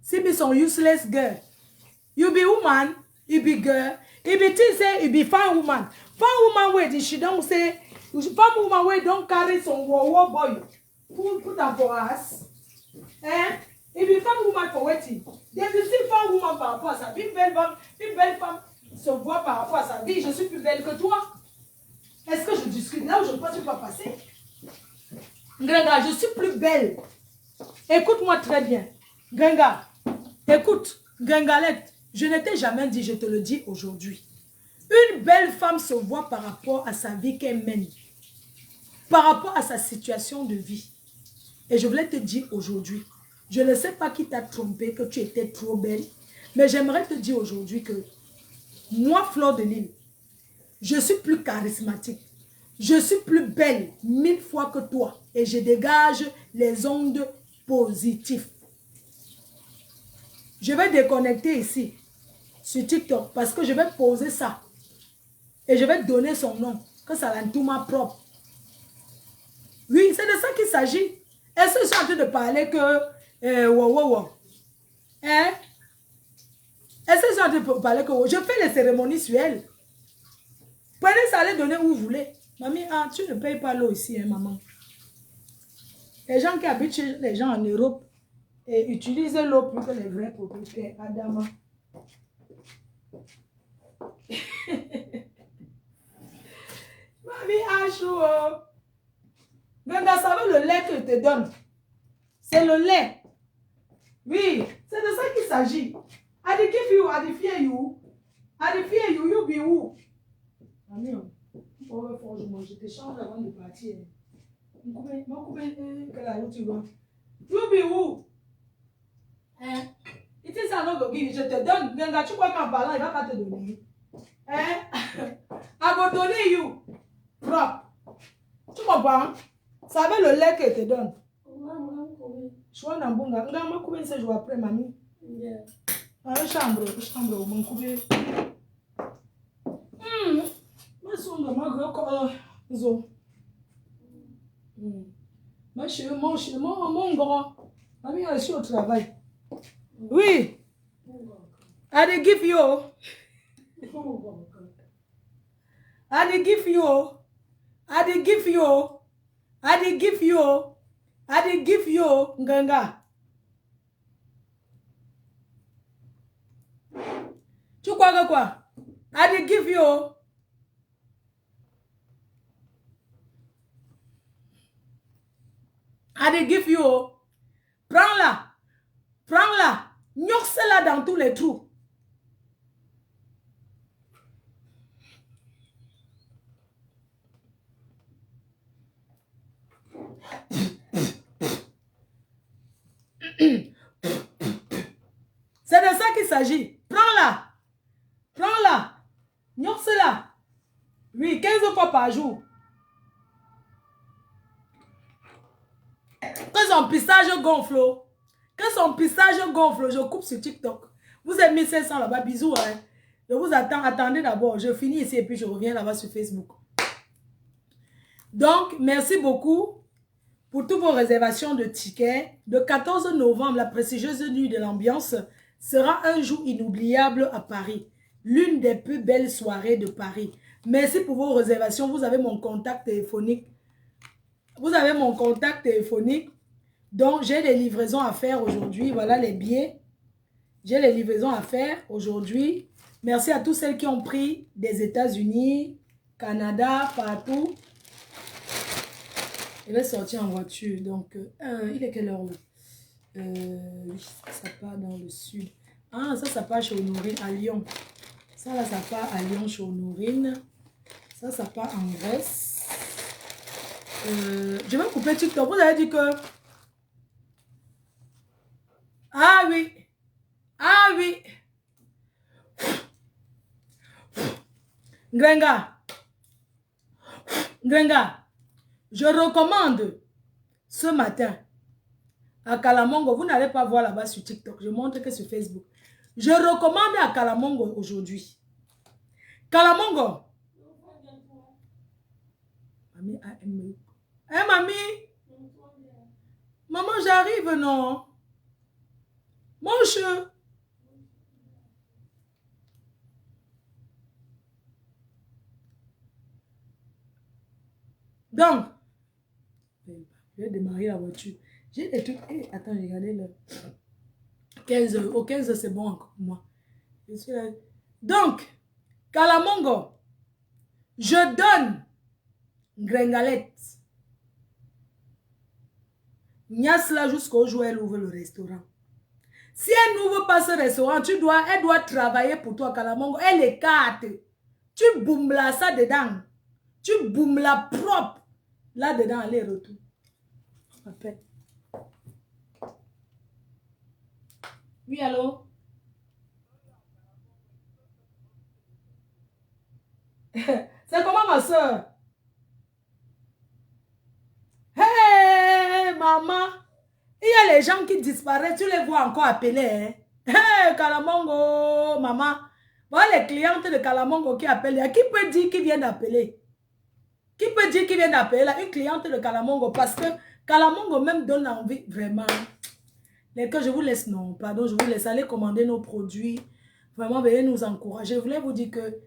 See me some useless girl. You be woman, you be girl. If it is say you be fine woman. Fine woman wait, she don't say, fine woman wait, don't carry some war boy. Put am for us. Eh? If you fine woman for waiting, then you see fine woman par rapport à ça. Une belle femme se voit par rapport à sa vie. Je suis plus belle que toi. Est-ce que je discute là où je pense que tu vas passer? Grenga, je suis plus belle. Écoute-moi très bien. Grenga, écoute, Grengalette, je ne t'ai jamais dit, je te le dis aujourd'hui. Une belle femme se voit par rapport à sa vie qu'elle mène. Par rapport à sa situation de vie. Et je voulais te dire aujourd'hui, je ne sais pas qui t'a trompé, que tu étais trop belle, mais j'aimerais te dire aujourd'hui que moi, Fleur de Lille, je suis plus charismatique. Je suis plus belle 1000 fois que toi. Et je dégage les ondes positives. Je vais déconnecter ici, sur TikTok, parce que je vais poser ça. Et je vais donner son nom, que ça l'entoure propre. Oui, c'est de ça qu'il s'agit. Est-ce que je suis en train de parler que... Hein? Est-ce que je suis en train de parler que... Je fais les cérémonies sur elle. Prenez ça, allez donner où vous voulez. Mamie, ah, tu ne payes pas l'eau ici, hein, maman. Les gens qui habitent chez les gens en Europe et utilisent l'eau plus que les vrais propriétaires. Adama. Mamie, ah, chaud. Ganda, ça veut le lait que je te donne. C'est le lait. Oui, c'est de ça qu'il s'agit. I give you, I fear you. I fear you, you be who? Mamie, je te change avant de partir. You be who? Hein? It is not go give. Je te donne. Ganga, tu crois qu'en parlant, il ne va pas te donner. Hein? I go donner you. Propre. Tu comprends? Ça veut le lait que je te donne. Je suis en bonga. Je vais couper ce jour après, mamie. Une chambre, au mon coupé. Ma sombre, ma grand zo. Ma chérie, mon grand. Mamie, je suis au travail. Oui. I give you. I give you. I give you. I give you. I give you. Nganga. Tu crois que quoi? I did give you. I did give you. Prends-la. Prends-la. Gnoxe-la dans tous les trous. C'est de ça qu'il s'agit. Prends-la. Prends-la. Gnoxe-la. Oui, 15 fois par jour. Que son pistage gonfle. Que son pistage gonfle. Je coupe sur TikTok. Vous avez 1500 là-bas. Bisous. Hein. Je vous attends. Attendez d'abord. Je finis ici et puis je reviens là-bas sur Facebook. Donc, merci beaucoup pour toutes vos réservations de tickets. Le 14 novembre, la prestigieuse nuit de l'ambiance sera un jour inoubliable à Paris. L'une des plus belles soirées de Paris. Merci pour vos réservations. Vous avez mon contact téléphonique. Vous avez mon contact téléphonique. Donc, j'ai des livraisons à faire aujourd'hui. Voilà les billets. J'ai les livraisons à faire aujourd'hui. Merci à tous celles qui ont pris des États-Unis, Canada, partout. Je vais sortir en voiture. Donc, il est quelle heure là? Oui, ça part dans le sud. Ah, ça part chez Honorine à Lyon. Ça, là, ça part à Lyon chez Honorine. Ça part en Grèce. Je vais couper TikTok. Vous avez dit que... Ah oui. Ah oui. Grenga. Grenga. Je recommande ce matin à Kalamongo. Vous n'allez pas voir là-bas sur TikTok. Je montre que sur Facebook. Je recommande à Kalamongo aujourd'hui. Kalamongo. Mamie a aimé. Hein, mamie? Maman, j'arrive, non? Mange. Donc, je vais démarrer la voiture. J'ai des trucs. Hey, attends, regardez le 15 heures. Au 15 heures, c'est bon encore pour moi. Je suis là. Donc, Kalamongo, je donne Grengalette. Nias là jusqu'au jour où elle ouvre le restaurant. Si elle n'ouvre pas ce restaurant, elle doit travailler pour toi, Kalamongo. Elle écarte. Tu boum là ça dedans. Tu boum la propre. Là-dedans, aller-retour. Appelle. Oui, allô? C'est comment, ma soeur? Hey, maman! Il y a les gens qui disparaissent, tu les vois encore appeler. Hein? Hey, Kalamongo, maman! Voilà les clientes de Kalamongo qui appellent. Qui peut dire qu'ils viennent d'appeler? Qui peut dire qu'il vient d'appeler là une cliente de Kalamongo? Parce que Kalamongo même donne envie, vraiment. Mais que je vous laisse, non, pardon, je vous laisse aller commander nos produits. Vraiment, veuillez nous encourager. Je voulais vous dire que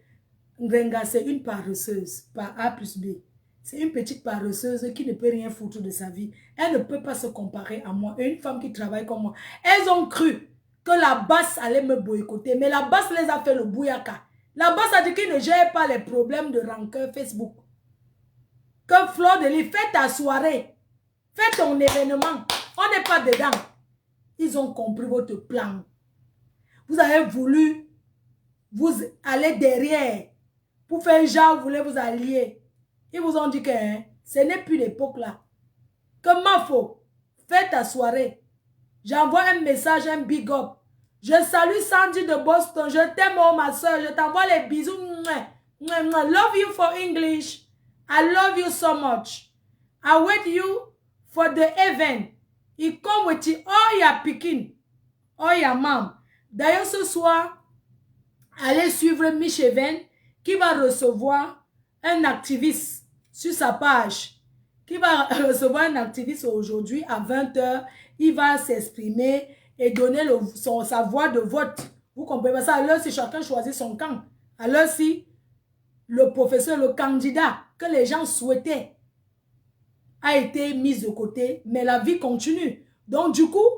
Grenga, c'est une paresseuse, par A plus B. C'est une petite paresseuse qui ne peut rien foutre de sa vie. Elle ne peut pas se comparer à moi. Et une femme qui travaille comme moi. Elles ont cru que la basse allait me boycotter. Mais la basse les a fait le bouyaka. La basse a dit qu'il ne gère pas les problèmes de rancœur Facebook. Que Fleur de Lys, fais ta soirée. Fais ton événement. On n'est pas dedans. Ils ont compris votre plan. Vous avez voulu vous aller derrière. Pour faire genre, vous voulez vous allier. Ils vous ont dit que hein, ce n'est plus l'époque là. Que ma faute. Fais ta soirée. J'envoie un message, un big up. Je salue Sandy de Boston. Je t'aime, oh ma soeur. Je t'envoie les bisous. Love you for English. I love you so much. I wait you for the event. Il come with you, all your picking, all your mom. D'ailleurs, ce soir, allez suivre Micheven qui va recevoir un activiste sur sa page. Qui va recevoir un activiste aujourd'hui à 20 h. Il va s'exprimer et donner sa voix de vote. Vous comprenez ça? Alors, si chacun choisit son camp. Alors, si le professeur, le candidat que les gens souhaitaient a été mis de côté, mais la vie continue. Donc, du coup,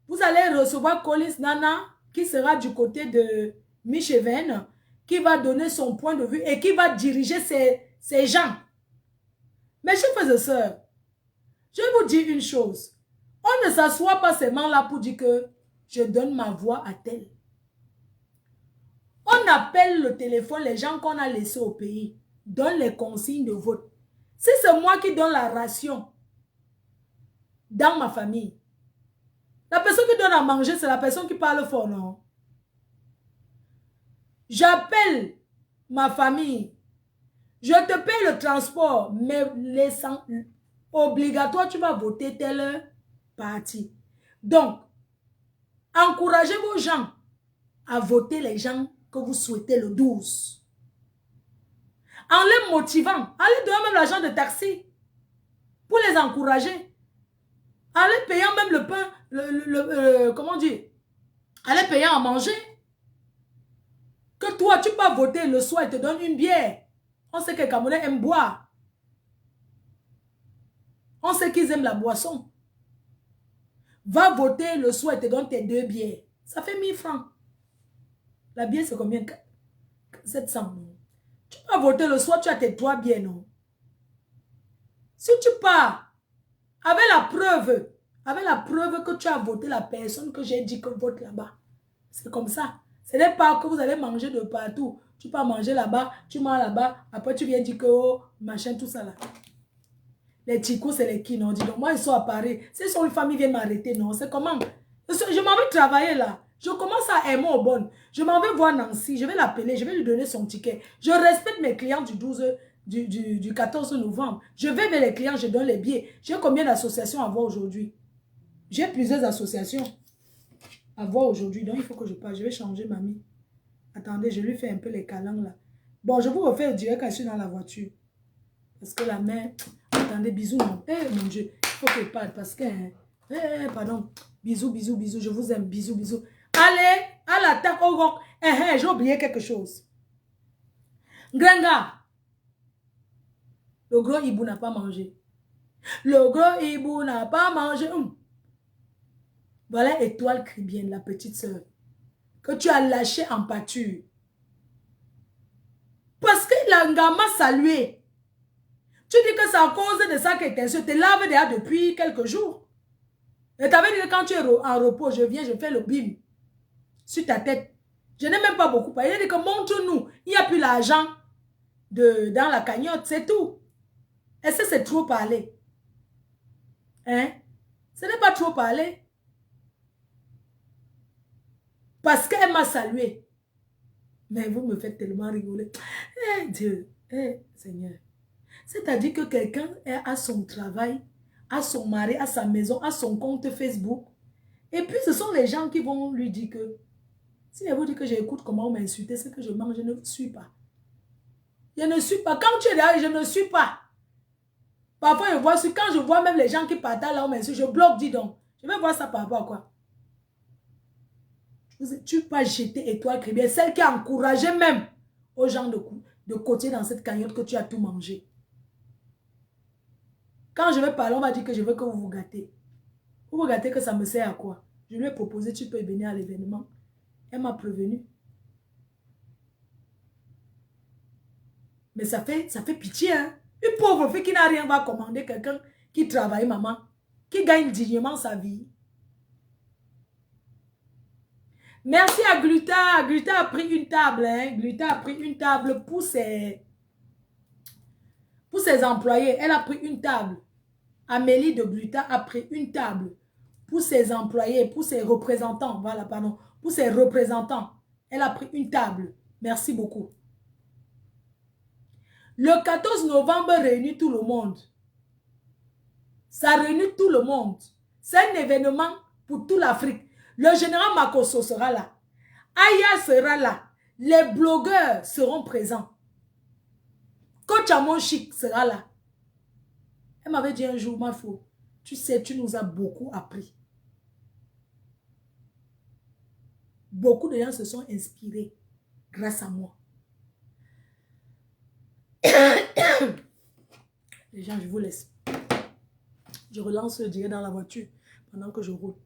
vous allez recevoir Collins Nana qui sera du côté de Michevene, qui va donner son point de vue et qui va diriger ces gens. Mes chers frères et sœurs, je vais vous dire une chose. On ne s'assoit pas seulement là pour dire que je donne ma voix à tel. On appelle le téléphone les gens qu'on a laissés au pays, donne les consignes de vote. Si c'est moi qui donne la ration dans ma famille, la personne qui donne à manger, c'est la personne qui parle fort, non? J'appelle ma famille. Je te paye le transport, mais obligatoire, tu vas voter tel parti. Donc, encouragez vos gens à voter les gens que vous souhaitez le 12. En les motivant, allez donner même l'argent de taxi pour les encourager. Allez payant même le pain, comment dire, allez payant à manger. Que toi, tu peux voter le soir et te donne une bière. On sait que les Camerounais aiment boire. On sait qu'ils aiment la boisson. Va voter le soir et te donne tes 2 bières. Ça fait 1000 francs. La bière, c'est combien? 700, non? Tu vas voter le soir, tu as tes 3 bières, non? Si tu pars avec la preuve que tu as voté la personne que j'ai dit que vote là-bas. C'est comme ça. Ce n'est pas que vous allez manger de partout. Tu peux manger là-bas, tu manges là-bas, après tu viens dire que oh, machin, tout ça là. Les ticos, c'est les qui, non? Dis donc, moi, ils sont à Paris. Si son famille vient m'arrêter, non? C'est comment? Je m'en vais travailler là. Je commence à aimer au bon. Je m'en vais voir Nancy. Je vais l'appeler. Je vais lui donner son ticket. Je respecte mes clients du 14 novembre. Je vais vers les clients, je donne les billets. J'ai combien d'associations à voir aujourd'hui? J'ai plusieurs associations à voir aujourd'hui. Donc, il faut que je parle. Je vais changer, mamie. Attendez, je lui fais un peu les câlins là. Bon, je vous refais le direct quand je suis dans la voiture. Parce que la mère... Attendez, bisous. Eh, mon Dieu, il faut que je parle parce que... pardon. Bisous, bisous, bisous. Je vous aime. Bisous, bisous. Allez, à l'attaque au rock. J'ai oublié quelque chose. Grenga. Le gros hibou n'a pas mangé. Le gros hibou n'a pas mangé. Voilà Étoile Caribbeenne, la petite sœur. Que tu as lâché en pâture. Parce que l'anga m'a salué. Tu dis que c'est à cause de ça que tu te laves déjà depuis quelques jours. Et tu avais dit que quand tu es en repos, je viens, je fais le bim sur ta tête. Je n'ai même pas beaucoup parlé. Il a dit que montre-nous. Il n'y a plus l'argent dans la cagnotte, c'est tout. Est-ce que c'est trop parler? Hein? Ce n'est pas trop parler. Parce qu'elle m'a salué. Mais vous me faites tellement rigoler. Eh Dieu, Seigneur. C'est-à-dire que quelqu'un a son travail, a son mari, a sa maison, a son compte Facebook. Et puis ce sont les gens qui vont lui dire que si elle vous dit que j'écoute comment on m'a insulté, c'est que je mange, je ne suis pas. Je ne suis pas. Quand tu es là, je ne suis pas. Parfois, quand je vois même les gens qui partagent là, on m'insulte, je bloque, dis donc. Je vais voir ça par rapport à quoi? Tu peux pas jeter Étoile Caribbeenne, celle qui a encouragé même aux gens de côté dans cette cagnotte que tu as tout mangé. Quand je vais parler, on va dire que je veux que vous vous gâtez. Vous vous gâtez que ça me sert à quoi? Je lui ai proposé, tu peux venir à l'événement. Elle m'a prévenu. Mais ça fait pitié, hein? Une pauvre fille qui n'a rien va commander quelqu'un qui travaille, maman, qui gagne dignement sa vie. Merci à Gluta. Gluta a pris une table, hein? Gluta a pris une table pour ses employés. Elle a pris une table. Amélie de Gluta a pris une table pour ses employés, pour ses représentants. Voilà, pardon. Pour ses représentants. Elle a pris une table. Merci beaucoup. Le 14 novembre réunit tout le monde. Ça réunit tout le monde. C'est un événement pour toute l'Afrique. Le général Makosso sera là. Aya sera là. Les blogueurs seront présents. Coach Amon Chic sera là. Elle m'avait dit un jour, ma fille, tu sais, tu nous as beaucoup appris. Beaucoup de gens se sont inspirés grâce à moi. Les gens, je vous laisse. Je relance le direct dans la voiture pendant que je roule.